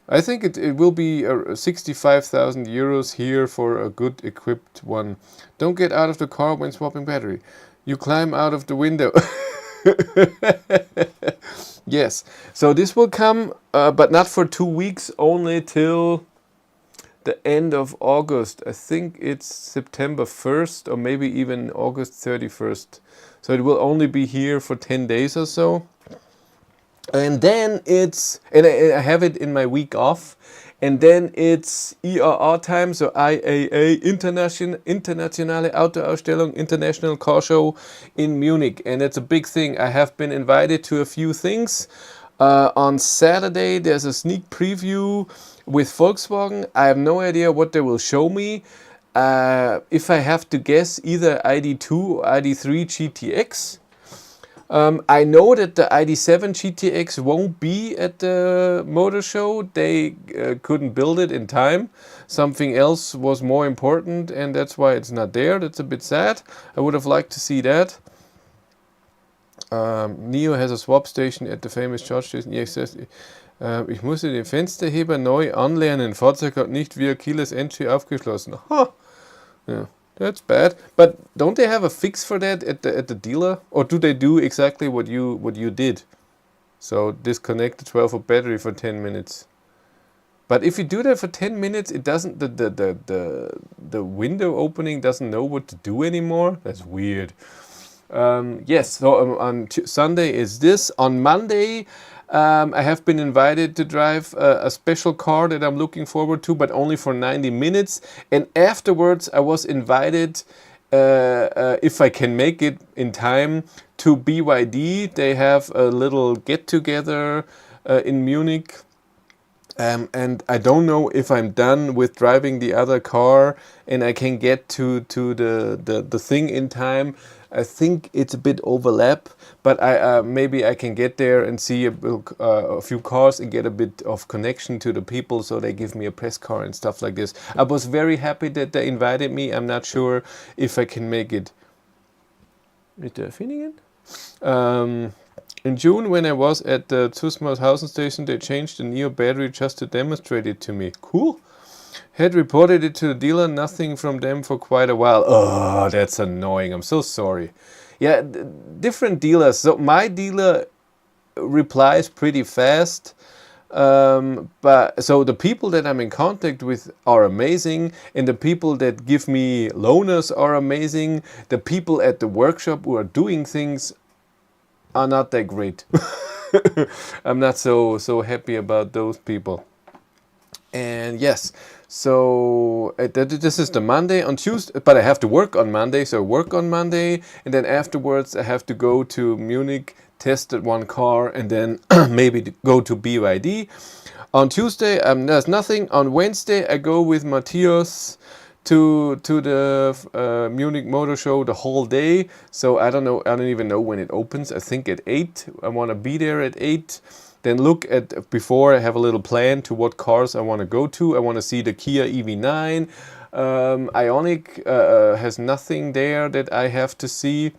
I think it will be 65,000 euros here for a good equipped one. Don't get out of the car when swapping battery. You climb out of the window. Yes. So this will come, but not for 2 weeks, only till the end of August. I think it's September 1st or maybe even August 31st. So it will only be here for 10 days or so. And then it's, and I have it in my week off. And then it's IAA time, so IAA, Internationale Autoausstellung, International Car Show in Munich. And it's a big thing. I have been invited to a few things. On Saturday, there's a sneak preview with Volkswagen. I have no idea what they will show me. If I have to guess, either ID2 or ID3 GTX. I know that the ID7 GTX won't be at the motor show. They couldn't build it in time. Something else was more important and that's why it's not there. That's a bit sad. I would have liked to see that. NIO has a swap station at the famous charge station. Yes, ich musste den Fensterheber neu anlernen. Fahrzeug hat nicht via keyless entry aufgeschlossen. Huh. Yeah, that's bad. But don't they have a fix for that at the dealer? Or do they do exactly what you did? So disconnect the 12-volt battery for 10 minutes. But if you do that for 10 minutes, it doesn't the window opening doesn't know what to do anymore. That's weird. Yes, so on Sunday is this. On Monday, I have been invited to drive a special car that I'm looking forward to, but only for 90 minutes. And afterwards, I was invited, if I can make it in time, to BYD. They have a little get-together in Munich. And I don't know if I'm done with driving the other car and I can get to the thing in time. I think it's a bit overlap, but maybe I can get there and see a few cars and get a bit of connection to the people, so they give me a press car and stuff like this. I was very happy that they invited me. I'm not sure if I can make it. Mit der Finningen? In June, when I was at the Zusmarshausen station, they changed the NIO battery just to demonstrate it to me. Cool. Had reported it to the dealer, nothing from them for quite a while. Oh, that's annoying. I'm so sorry. Yeah, different dealers. So my dealer replies pretty fast. But so the people that I'm in contact with are amazing, and the people that give me loaners are amazing. The people at the workshop who are doing things are not that great. I'm not so happy about those people. And yes, so this is the Monday. On Tuesday, but I have to work on Monday, so work on Monday, and then afterwards I have to go to Munich, test one car, and then maybe go to BYD. On Tuesday, there's nothing. On Wednesday, I go with Matthias to the Munich Motor Show the whole day. So I don't know. I don't even know when it opens. I think at 8. I want to be there at 8. Then look at before. I have a little plan to what cars I want to go to. I want to see the Kia EV9. Ioniq has nothing there that I have to see.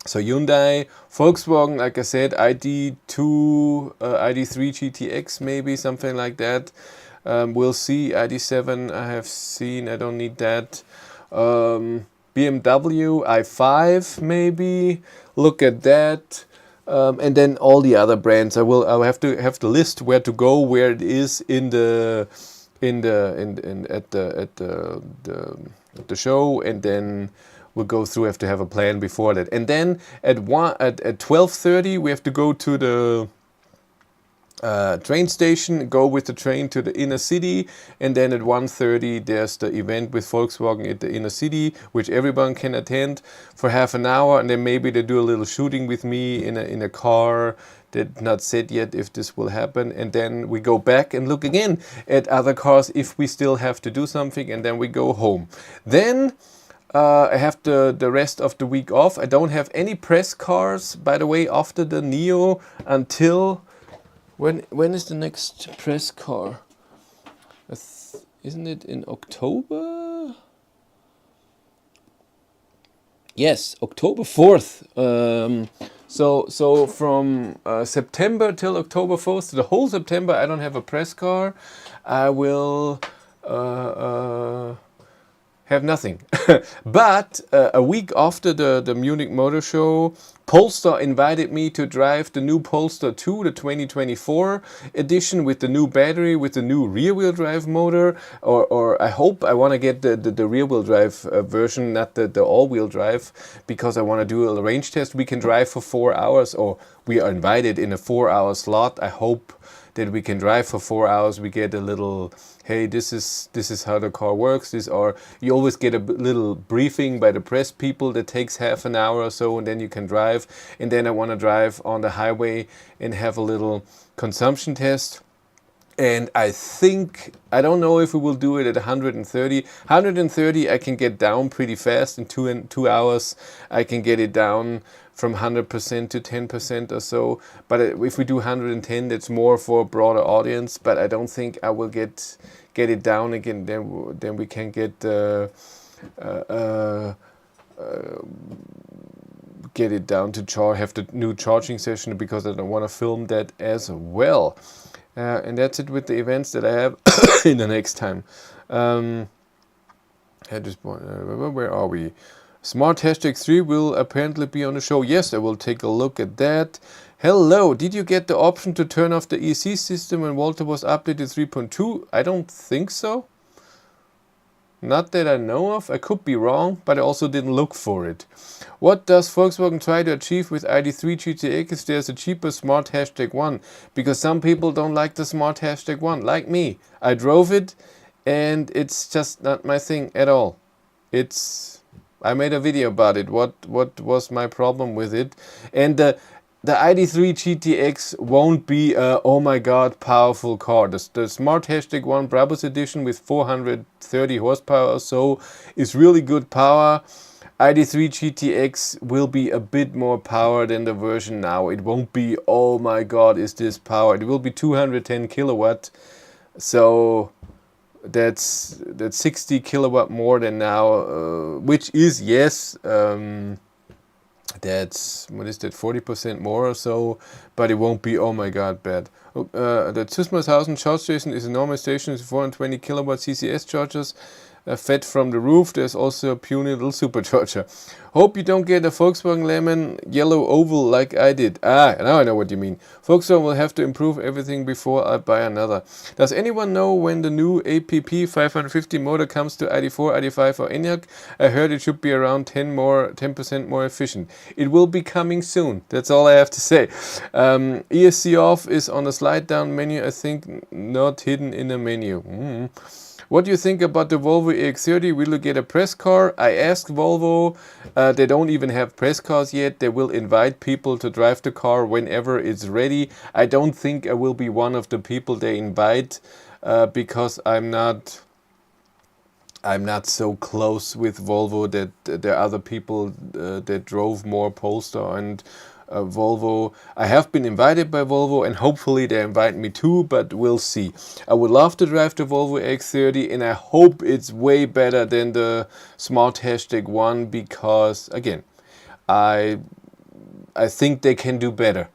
So Hyundai, Volkswagen, like I said, ID2, ID3 GTX, maybe something like that. We'll see. ID7 I have seen. I don't need that. BMW i5 maybe. Look at that. And then all the other brands. I'll have to list where to go, where it is at the show, and then we'll go through. Have to have a plan before that, and then at 12:30 we have to go to the train station, go with the train to the inner city, and then at 1:30 there's the event with Volkswagen at the inner city, which everyone can attend for half an hour, and then maybe they do a little shooting with me in a car. That's not said yet if this will happen, and then we go back and look again at other cars if we still have to do something, and then we go home. Then I have the rest of the week off. I don't have any press cars, by the way, after the Neo until when is the next press car? Isn't it in October? Yes, October 4th. So from September till October 4th, the whole September, I don't have a press car. I will have nothing. But a week after the Munich Motor Show, Polestar invited me to drive the new Polestar 2, the 2024 edition, with the new battery, with the new rear-wheel drive motor, or I hope I want to get the rear-wheel drive version, not the all-wheel drive, because I want to do a range test. We can drive for 4 hours, or we are invited in a 4-hour slot. I hope that we can drive for 4 hours. We get a little, hey, this is how the car works. You always get a little briefing by the press people that takes half an hour or so, and then you can drive. And then I want to drive on the highway and have a little consumption test. And I don't know if we will do it at 130. 130 I can get down pretty fast in 2 hours. I can get it down from 100% to 10% or so. But if we do 110, that's more for a broader audience. But I don't think I will get it down again. Then we can get it down to have the new charging session, because I don't want to film that as well. And that's it with the events that I have in the next time. Where are we? Smart #3 will apparently be on the show. Yes, I will take a look at that. Hello, did you get the option to turn off the EC system when Walter was updated 3.2? I don't think so. Not that I know of. I could be wrong, but I also didn't look for it. What does Volkswagen try to achieve with ID3 GTX if there's a cheaper Smart #1? Because some people don't like the Smart #1, like me. I drove it, and it's just not my thing at all. I made a video about it. What was my problem with it? And the ID3 GTX won't be a, oh my god, powerful car. The Smart #1 Brabus edition with 430 horsepower or so is really good power. ID3 GTX will be a bit more power than the version now. It won't be, oh my god, is this power? It will be 210 kilowatt. So that's 60 kilowatt more than now, which is, yes, that's, what is that, 40% more or so, but it won't be, oh my god, bad. The Zusmarshausen charge station is a normal station with 420 kilowatt CCS chargers. fed from the roof. There's also a puny little supercharger. Hope you don't get a Volkswagen Lemon yellow oval like I did. Ah, now I know what you mean. Volkswagen will have to improve everything before I buy another. Does anyone know when the new APP 550 motor comes to ID4, ID5 or Enyaq? I heard it should be around 10% more efficient. It will be coming soon. That's all I have to say. ESC off is on the slide down menu. I think not hidden in the menu. What do you think about the Volvo EX30? Will you get a press car? I asked Volvo. They don't even have press cars yet. They will invite people to drive the car whenever it's ready. I don't think I will be one of the people they invite because I'm not so close with Volvo that there are other people that drove more Polestar and Volvo. I have been invited by Volvo and hopefully they invite me too, but we'll see. I would love to drive the Volvo X30 and I hope it's way better than the Smart Hashtag 1 because, again, I think they can do better.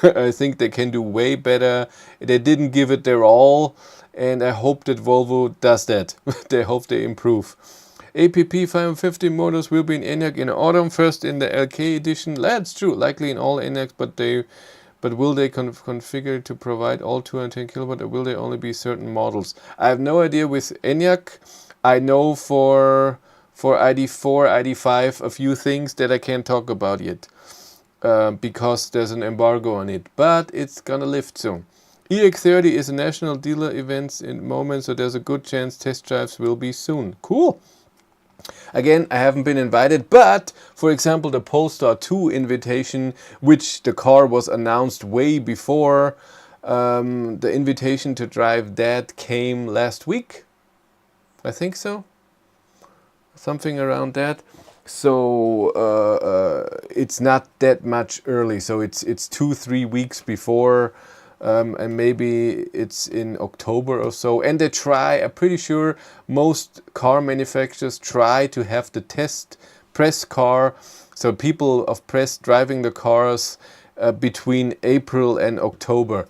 I think they can do way better. They didn't give it their all and I hope that Volvo does that. They hope they improve. APP 550 motors will be in Enyaq in autumn, first in the LK edition. That's true, likely in all Enyaqs, but will they configure to provide all 210 kilowatt or will they only be certain models? I have no idea with Enyaq. I know for ID4, ID5 a few things that I can't talk about yet because there's an embargo on it, but it's gonna lift soon. EX30 is a national dealer event in the moment, so there's a good chance test drives will be soon. Cool. Again, I haven't been invited, but for example, the Polestar 2 invitation, which the car was announced way before, the invitation to drive that came last week. I think so. Something around that. So it's not that much early. So it's 2-3 weeks before. And maybe it's in October or so. And they try, I'm pretty sure most car manufacturers try to have the test press car, so people of press driving the cars between April and October.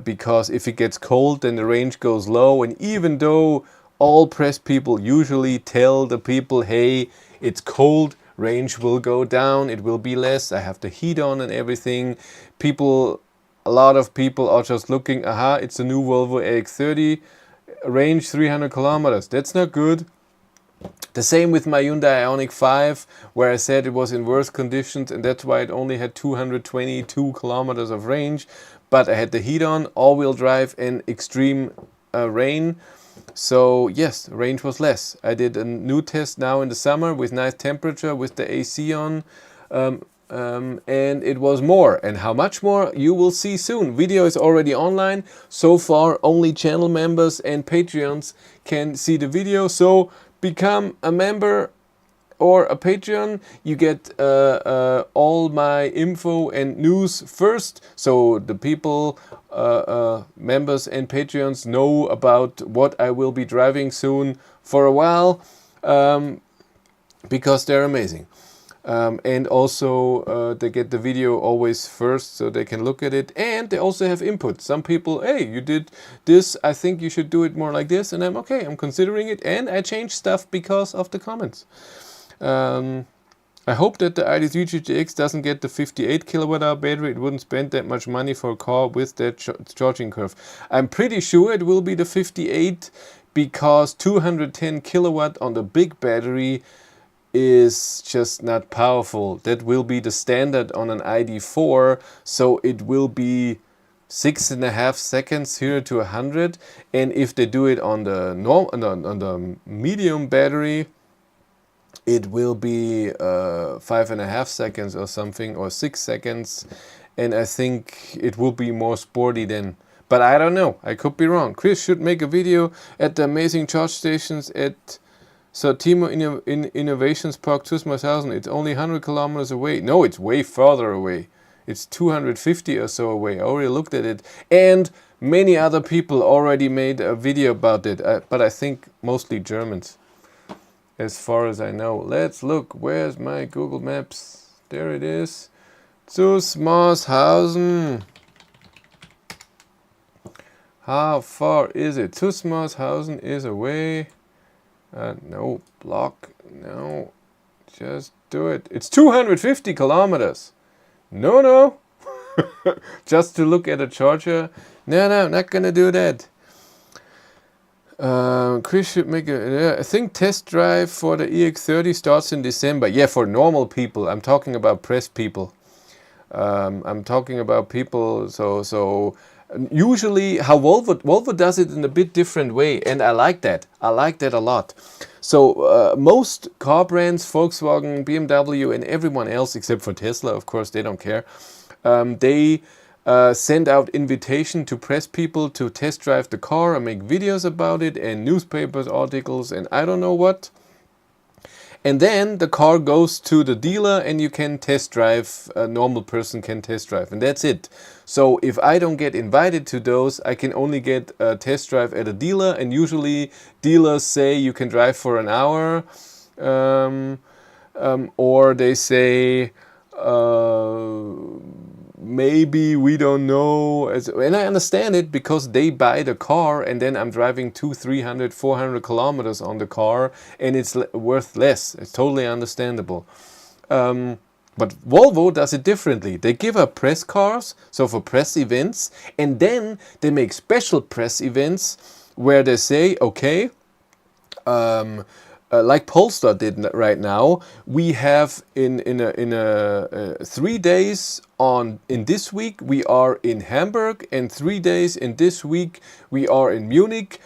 Because if it gets cold, then the range goes low. And even though all press people usually tell the people, hey, it's cold, range will go down, it will be less, I have the heat on and everything. A lot of people are just looking, aha, it's a new Volvo EX30, range 300 kilometers. That's not good. The same with my Hyundai Ioniq 5, where I said it was in worse conditions and that's why it only had 222 kilometers of range. But I had the heat on, all-wheel drive and extreme rain. So yes, range was less. I did a new test now in the summer with nice temperature with the AC on. And it was more, and how much more you will see soon. Video is already online. So far only channel members and Patreons can see the video, so become a member or a Patreon. You get all my info and news first, so the people, members and Patreons know about what I will be driving soon for a while, because they're amazing. And also they get the video always first so they can look at it, and they also have input. Some people, hey, you did this, I think you should do it more like this, and I'm okay, I'm considering it, and I change stuff because of the comments. I hope that the ID3 GTX doesn't get the 58 kilowatt hour battery. It wouldn't spend that much money for a car with that charging curve. I'm pretty sure it will be the 58 because 210 kilowatt on the big battery is just not powerful. That will be the standard on an ID4, so it will be 6.5 seconds 0 to 100, and if they do it on the on the medium battery, it will be 5.5 seconds or something, or 6 seconds, and I think it will be more sporty then. But I don't know, I could be wrong. Chris should make a video at the amazing charge stations at Timo Innovations Park Tusmarshausen. It's only 100 kilometers away. No, it's way further away. It's 250 or so away. I already looked at it. And many other people already made a video about it. But I think mostly Germans, as far as I know. Let's look. Where's my Google Maps? There it is. Tusmarshausen. How far is it? Tusmarshausen is away. No, block, no, just do it. It's 250 kilometers. No. Just to look at a charger. No, not gonna do that. Chris should make I think test drive for the EX30 starts in December. Yeah, for normal people. I'm talking about press people. I'm talking about people. So usually how Volvo does it in a bit different way, and I like that. I like that a lot. So most car brands, Volkswagen, BMW, and everyone else except for Tesla, of course, they don't care. They send out invitation to press people to test drive the car and make videos about it and newspapers, articles, and I don't know what. And then the car goes to the dealer and you can test drive, a normal person can test drive, and that's it. So if I don't get invited to those, I can only get a test drive at a dealer, and usually dealers say you can drive for an hour, or they say maybe, we don't know. And I understand it because they buy the car and then I'm driving 200, 300, 400 kilometers on the car and it's worth less. It's totally understandable. But Volvo does it differently. They give up press cars, so for press events, and then they make special press events where they say, okay, like Polestar did right now, we have in 3 days in this week we are in Hamburg, and 3 days in this week we are in Munich.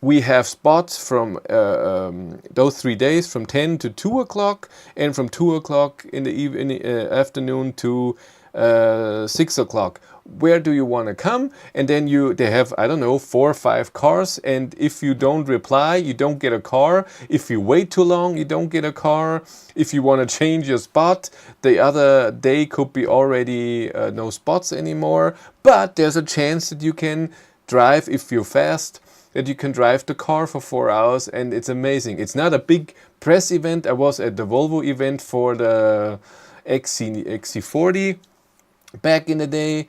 We have spots from those 3 days from 10 to 2 o'clock, and from 2 o'clock in the afternoon to 6 o'clock. Where do you want to come? And then they have, I don't know, 4 or 5 cars, and if you don't reply, you don't get a car. If you wait too long, you don't get a car. If you want to change your spot, the other day could be already no spots anymore, but there's a chance that you can drive, if you're fast, that you can drive the car for 4 hours, and it's amazing. It's not a big press event. I was at the Volvo event for the XC40 back in the day,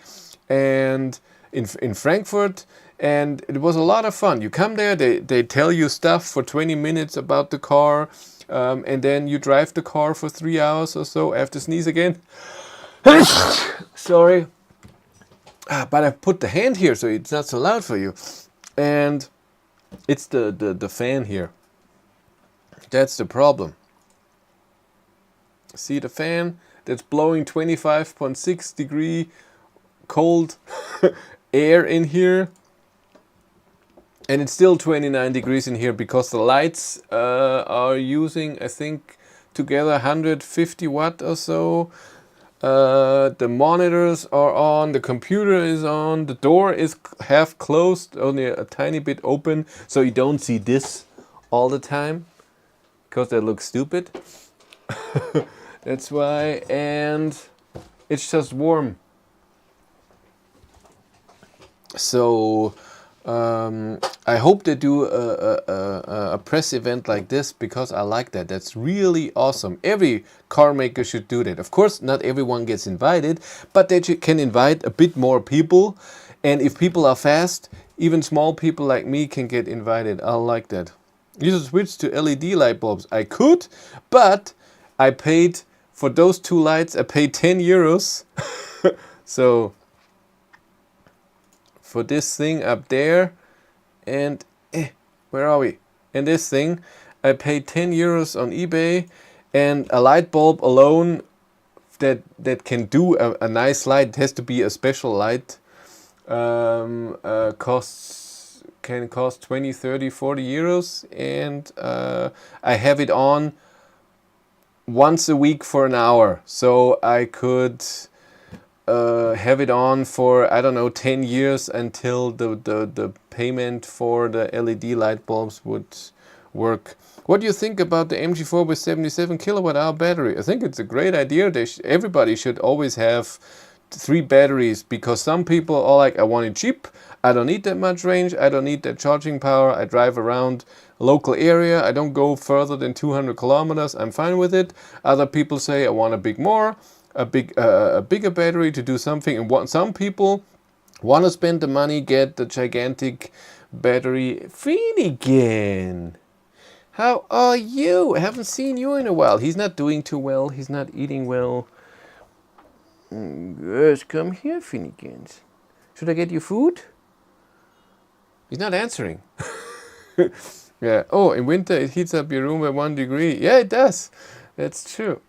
and in Frankfurt, and it was a lot of fun. You come there, they tell you stuff for 20 minutes about the car, and then you drive the car for 3 hours or so. I have to sneeze again. Sorry. But I put the hand here so it's not so loud for you. And it's the fan here. That's the problem. See the fan? That's blowing 25.6 degree cold air in here, and it's still 29 degrees in here because the lights are using, I think, together 150 watt or so. The monitors are on, the computer is on, the door is half closed, only a tiny bit open, so you don't see this all the time because that looks stupid. That's why, and it's just warm. So I hope they do a press event like this, because I like that. That's really awesome. Every car maker should do that. Of course, not everyone gets invited, but they can invite a bit more people. And if people are fast, even small people like me can get invited. I like that. You should switch to LED light bulbs. I could, but I paid for those 2 lights, I paid 10 euros. So for this thing up there, and where are we? And this thing, I paid 10 euros on eBay, and a light bulb alone that can do a nice light, it has to be a special light, can cost 20, 30, 40 euros, and I have it on once a week for an hour, so I could have it on for, I don't know, 10 years until the payment for the LED light bulbs would work. What do you think about the MG4 with 77 kilowatt hour battery? I think it's a great idea. Everybody should always have 3 batteries, because some people are like, I want it cheap, I don't need that much range, I don't need that charging power, I drive around local area, I don't go further than 200 kilometers, I'm fine with it. Other people say, I want a bigger battery to do something, and some people want to spend the money, get the gigantic battery. Finnegan, How are you? I haven't seen you in a while. He's not doing too well. He's not eating well. Yes, come here, Finnegans. Should I get you food? He's not answering. Yeah. Oh, in winter it heats up your room by 1 degree. Yeah, it does. That's true.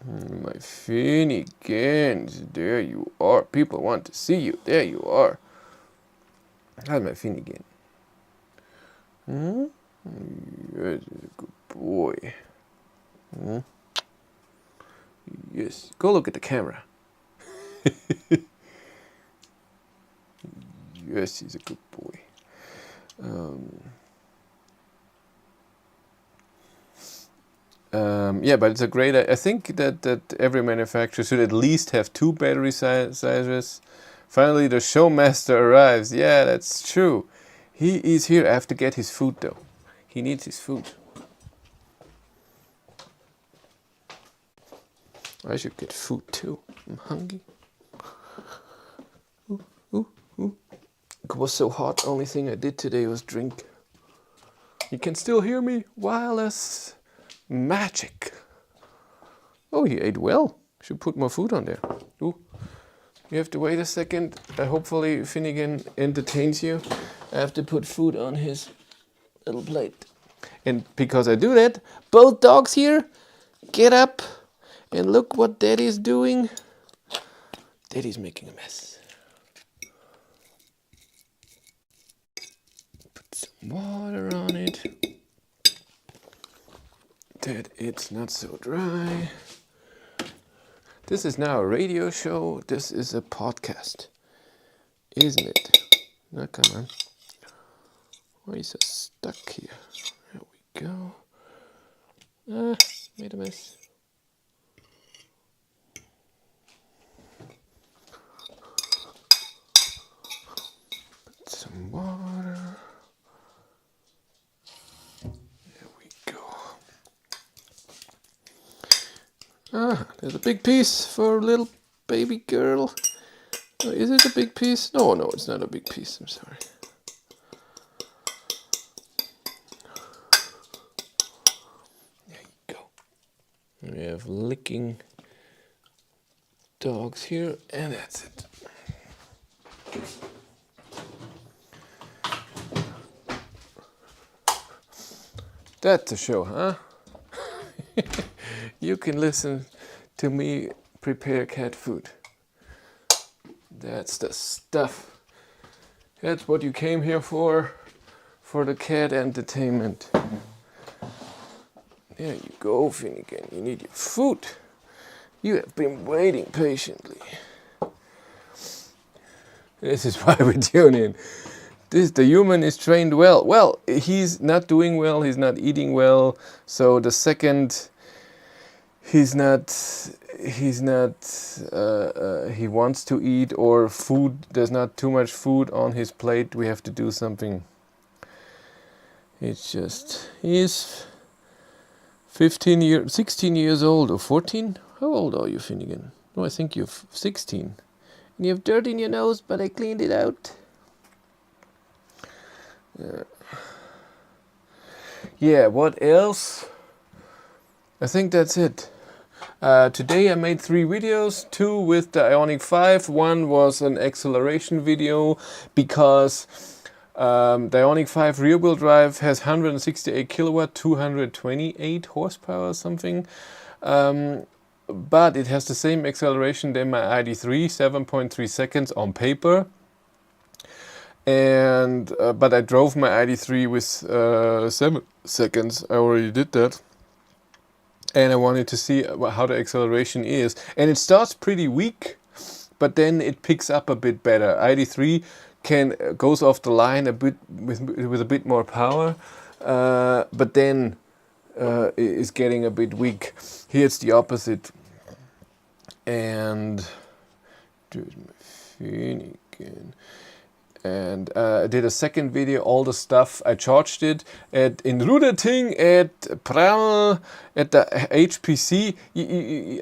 My Finnegans, there you are. People want to see you. There you are. How's my Finnegan? Hmm? Yes, he's a good boy. Hmm? Yes. Go look at the camera. Yes, he's a good boy. Yeah, but it's a great. I think that every manufacturer should at least have 2 battery sizes. Finally, the showmaster arrives. Yeah, that's true. He is here. I have to get his food though. He needs his food. I should get food too. I'm hungry. Ooh, ooh, ooh. It was so hot. Only thing I did today was drink. You can still hear me? Wireless magic. Oh, he ate well. Should put more food on there. Ooh. You have to wait a second. Hopefully Finnegan entertains you. I have to put food on his little plate. And because I do that, both dogs here get up and look what Daddy's doing. Daddy's making a mess. Put some water on it. That it's not so dry. This is now a radio show. This is a podcast, isn't it? Now, come on. Why is it stuck here? There we go. Made a mess. Put some water. There we go. There's a big piece for a little baby girl. Oh, is it a big piece? No, it's not a big piece. I'm sorry. There you go. We have licking dogs here, and that's it. That's a show, huh? You can listen to me prepare cat food. That's the stuff. That's what you came here for the cat entertainment. There you go, Finnegan. You need your food. You have been waiting patiently. This is why we tune in. The human is trained well. Well, he's not doing well. He's not eating well. So the second he wants to eat, or there's not too much food on his plate, we have to do something. It's just, he's 16 years old, or 14? How old are you, Finnegan? No, I think you're 16. And you have dirt in your nose, but I cleaned it out. Yeah, what else? I think that's it. Today I made 3 videos, 2 with the Ioniq 5. One was an acceleration video because the Ioniq 5 rear-wheel drive has 168 kilowatt, 228 horsepower or something. But it has the same acceleration than my ID3, 7.3 seconds on paper. And but I drove my ID3 with 7 seconds. I already did that. And I wanted to see how the acceleration is. And it starts pretty weak, but then it picks up a bit better. ID3 goes off the line a bit with a bit more power, but then is getting a bit weak. Here it's the opposite. And there's my Finnegan. And I did a second video, all the stuff. I charged it in Ruderting at Prall at the HPC.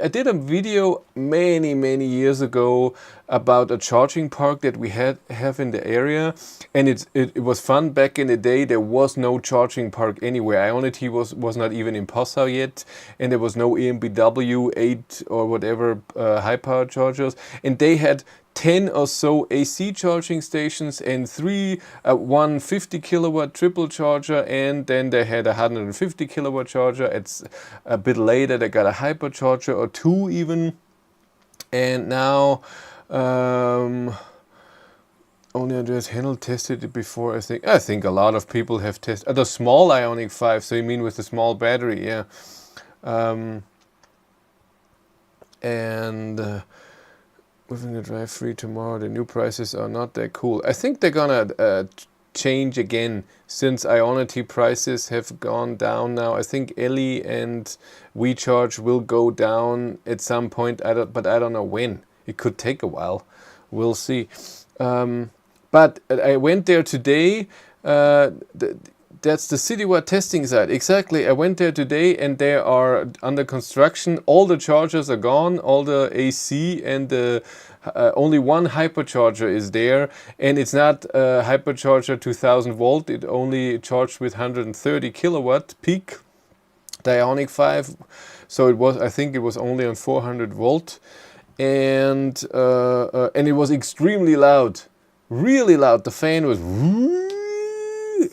I did a video many years ago about a charging park that we have in the area, and it was fun. Back in the day there was no charging park anywhere. Ionity was not even in Passau yet, and there was no EMBW 8 or whatever high power chargers, and they had 10 or so AC charging stations and one 50 kilowatt triple charger, and then they had a 150 kilowatt charger. It's a bit later they got a hypercharger or two even, and now only Andreas Hennel tested it before. I think a lot of people have tested the small Ioniq 5. So you mean with the small battery, yeah. Within the drive free tomorrow, the new prices are not that cool. I think they're gonna change again since Ionity prices have gone down now. I think Ellie and WeCharge will go down at some point. But I don't know when. It could take a while. We'll see. But I went there today. That's the Citywatt testing site. Exactly. I went there today and they are under construction. All the chargers are gone, all the AC, and only one hypercharger is there. And it's not a hypercharger 2000 volt. It only charged with 130 kilowatt peak. The Ioniq 5. So I think it was only on 400 volt. And it was extremely loud. Really loud. The fan was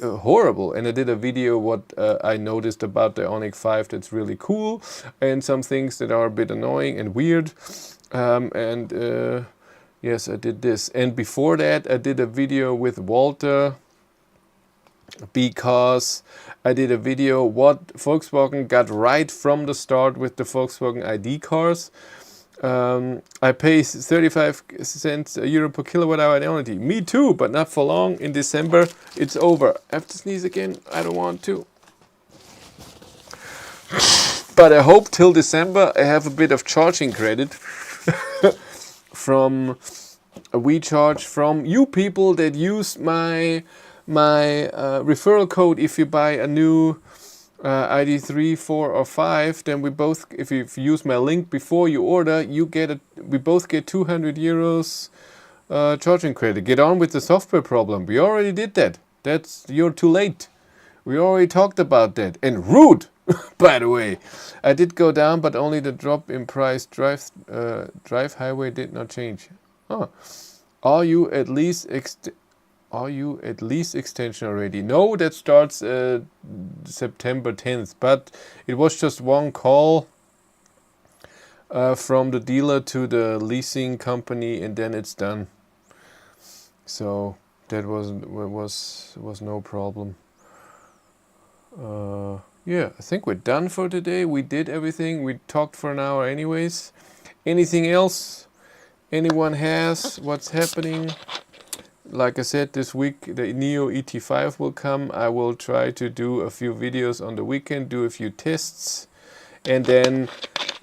horrible, and I did a video what I noticed about the Ioniq 5 that's really cool, and some things that are a bit annoying and weird. Yes, I did this. And before that I did a video with Walter, because I did a video what Volkswagen got right from the start with the Volkswagen ID cars. I pay 35 cents euro per kilowatt hour at Ionity. Me too, but not for long. In December, it's over. I have to sneeze again. I don't want to. But I hope till December I have a bit of charging credit from WeCharge from you people that use my referral code. If you buy a new ID3, 4 or 5, then we both, if you use my link before you order, we both get 200 euros charging credit. Get on with the software problem. We already did that. You're too late. We already talked about that. And rude, by the way. I did go down, but only the drop in price. Drive highway did not change. Oh. Are you at least extension already? No, that starts September 10th, but it was just one call from the dealer to the leasing company, and then it's done. So that was no problem. Yeah, I think we're done for today. We did everything. We talked for an hour anyways. Anything else anyone has? What's happening? Like I said, this week the Neo ET5 will come. I will try to do a few videos on the weekend, do a few tests, and then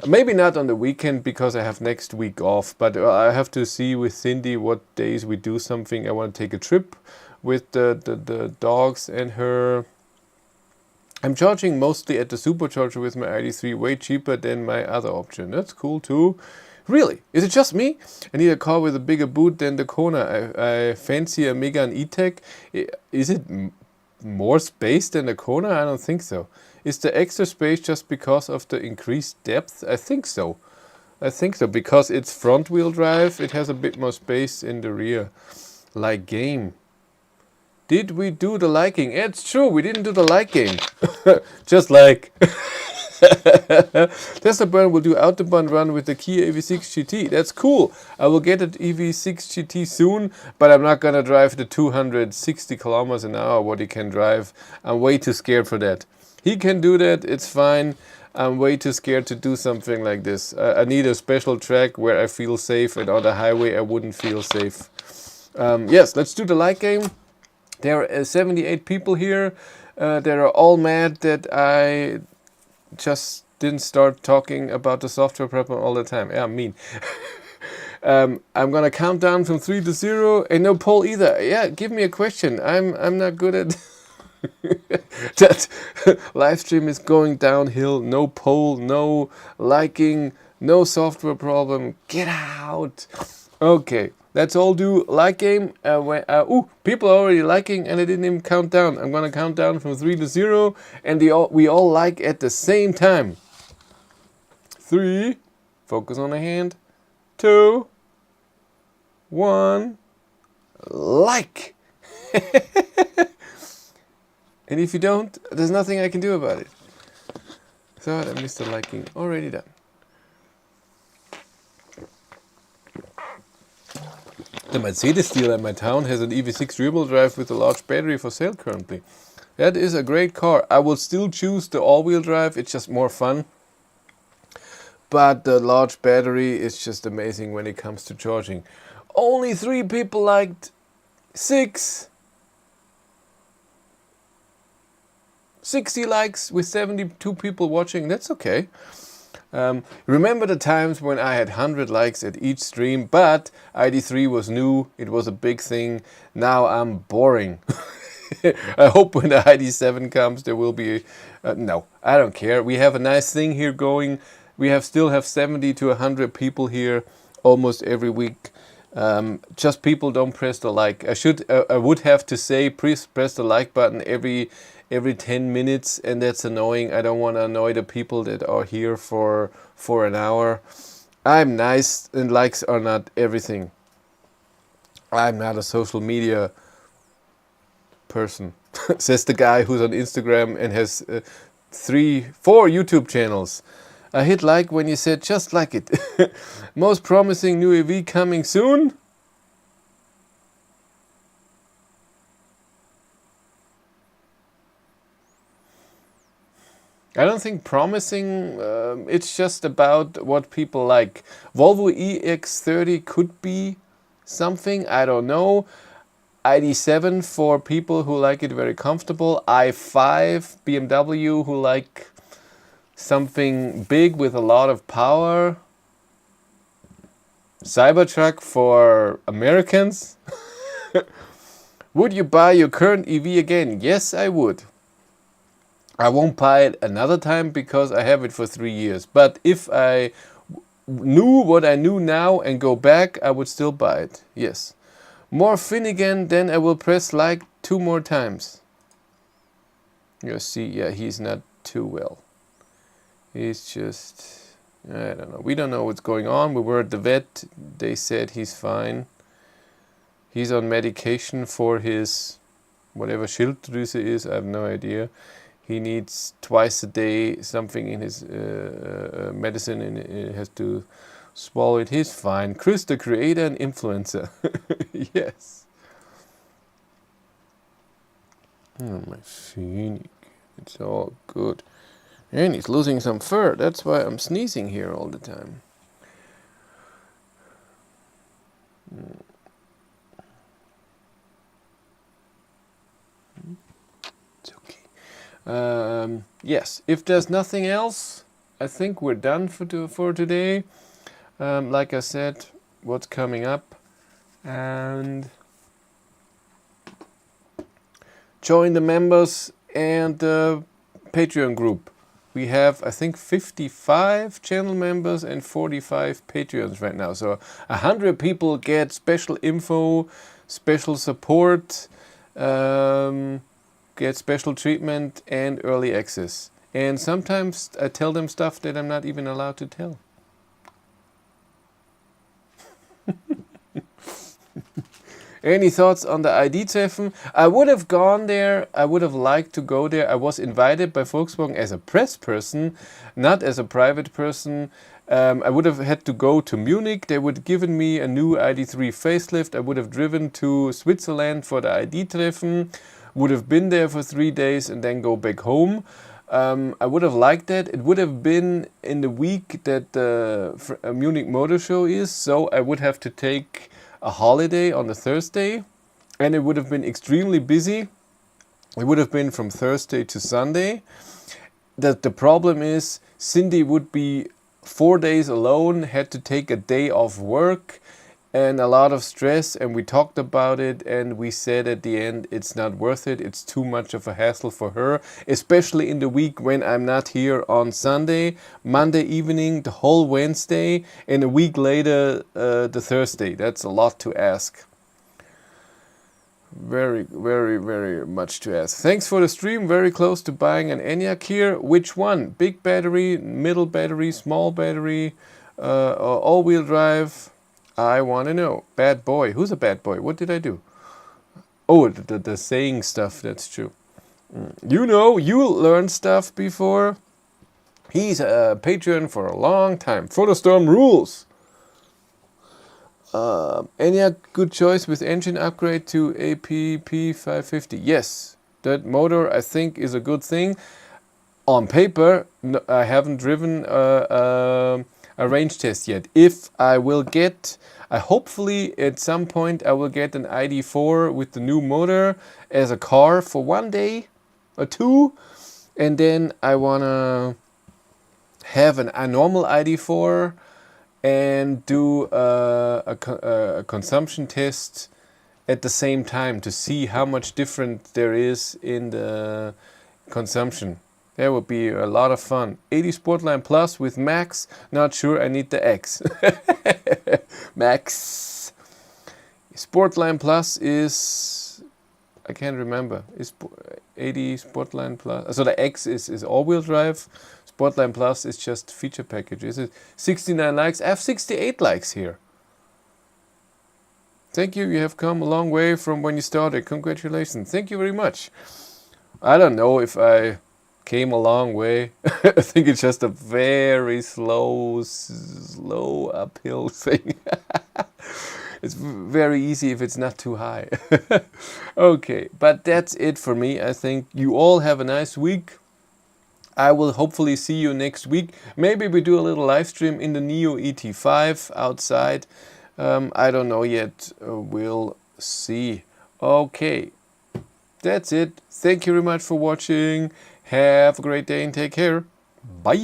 maybe not on the weekend because I have next week off, but I have to see with Cindy what days we do something. I want to take a trip with the dogs and her. I'm charging mostly at the supercharger with my ID3, way cheaper than my other option. That's cool too. Really? Is it just me? I need a car with a bigger boot than the Kona. I fancy a Megane E-Tech. Is it more space than the Kona? I don't think so. Is the extra space just because of the increased depth? I think so. Because it's front wheel drive, it has a bit more space in the rear. Like game. Did we do the liking? It's true, we didn't do the like game. Just like. Tesla Burn will do Autobahn run with the Kia EV6 GT. That's cool. I will get an EV6 GT soon, but I'm not gonna drive the 260 kilometers an hour what he can drive. I'm way too scared for that. He can do that, it's fine. I'm way too scared to do something like this. I need a special track where I feel safe, and on the highway I wouldn't feel safe. Yes, let's do the like game. There are 78 people here. They are all mad that I just didn't start talking about the software problem all the time. Yeah, mean. I'm gonna count down from 3 to 0, and no poll either. Yeah, give me a question. I'm not good at that. Live stream is going downhill. No poll, no liking, no software problem. Get out. Okay, let's all do like game. People are already liking, and I didn't even count down. I'm gonna count down from 3 to 0, and we all like at the same time. 3. Focus on the hand. 2. 1. Like. And if you don't, there's nothing I can do about it. So I missed the liking. Already done. The Mercedes dealer in my town has an EV6 rear-wheel drive with a large battery for sale currently. That is a great car. I will still choose the all-wheel drive. It's just more fun. But the large battery is just amazing when it comes to charging. Only 3 people liked. 6. 60 likes with 72 people watching. That's okay. Remember the times when I had 100 likes at each stream, but ID3 was new. It was a big thing. Now I'm boring. I hope when the ID7 comes there will be no, I don't care. We have a nice thing here going. We still have 70 to 100 people here almost every week. Just people don't press the like. I would have to say please press the like button every 10 minutes, and that's annoying. I don't want to annoy the people that are here for an hour. I'm nice, and likes are not everything. I'm not a social media person, says the guy who's on Instagram and has 4 YouTube channels. I hit like when you said just like it. Most promising new EV coming soon. I don't think promising, it's just about what people like. Volvo EX30 could be something, I don't know. ID7 for people who like it very comfortable. i5 BMW who like something big with a lot of power. Cybertruck for Americans. Would you buy your current EV again? Yes, I would. I won't buy it another time because I have it for 3 years. But if I knew what I knew now and go back, I would still buy it. Yes. More Finnegan, then I will press like 2 more times. You see, yeah, he's not too well. He's just, I don't know. We don't know what's going on. We were at the vet. They said he's fine. He's on medication for his whatever Schilddrüse is. I have no idea. He needs twice a day something in his medicine, and he has to swallow it. He's fine. Chris, the creator and influencer. Yes. Oh, my Ioniq. It's all good. And he's losing some fur. That's why I'm sneezing here all the time. It's okay. Yes, if there's nothing else, I think we're done for today. Like I said, what's coming up, and join the members and the Patreon group. We have, I think, 55 channel members and 45 Patreons right now. So 100 people get special info, special support, get special treatment and early access. And sometimes I tell them stuff that I'm not even allowed to tell. Any thoughts on the ID-Treffen? I would have gone there. I would have liked to go there. I was invited by Volkswagen as a press person, not as a private person. I would have had to go to Munich. They would have given me a new ID3 facelift. I would have driven to Switzerland for the ID-Treffen. Would have been there for 3 days and then go back home. I would have liked that. It would have been in the week that the Munich Motor Show is, so I would have to take a holiday on the Thursday, and it would have been extremely busy. It would have been from Thursday to Sunday. The problem is Cindy would be 4 days alone, had to take a day off work. and a lot of stress, and we talked about it, and we said at the end it's not worth it. It's too much of a hassle for her, especially in the week when I'm not here on Sunday, Monday evening, the whole Wednesday, and a week later the Thursday. That's a lot to ask. Very, very, very much to ask. Thanks for the stream. Very close to buying an Enyaq here. Which one? Big battery, middle battery, small battery, or all-wheel drive? I want to know. Bad boy. Who's a bad boy? What did I do? Oh, the saying stuff. That's true. You know, you learned stuff before. He's a Patreon for a long time. Photostorm rules. Enyaq, good choice with engine upgrade to APP 550. Yes, that motor I think is a good thing. On paper, no, I haven't driven a range test yet. If I will get, hopefully at some point I will get an ID4 with the new motor as a car for one day or two, and then I wanna have a normal ID4 and do a consumption test at the same time to see how much different there is in the consumption. That would be a lot of fun. 80 Sportline Plus with Max. Not sure I need the X. Max. Sportline Plus is, I can't remember. Is 80 Sportline Plus. So the X is all-wheel drive. Sportline Plus is just feature package. Is it 69 likes? I have 68 likes here. Thank you. You have come a long way from when you started. Congratulations. Thank you very much. I don't know if I came a long way. I think it's just a very slow uphill thing. It's very easy if it's not too high. Okay, but that's it for me. I think you all have a nice week. I will hopefully see you next week. Maybe we do a little live stream in the Neo ET5 outside. I don't know yet. We'll see. Okay, that's it. Thank you very much for watching. Have a great day and take care. Bye.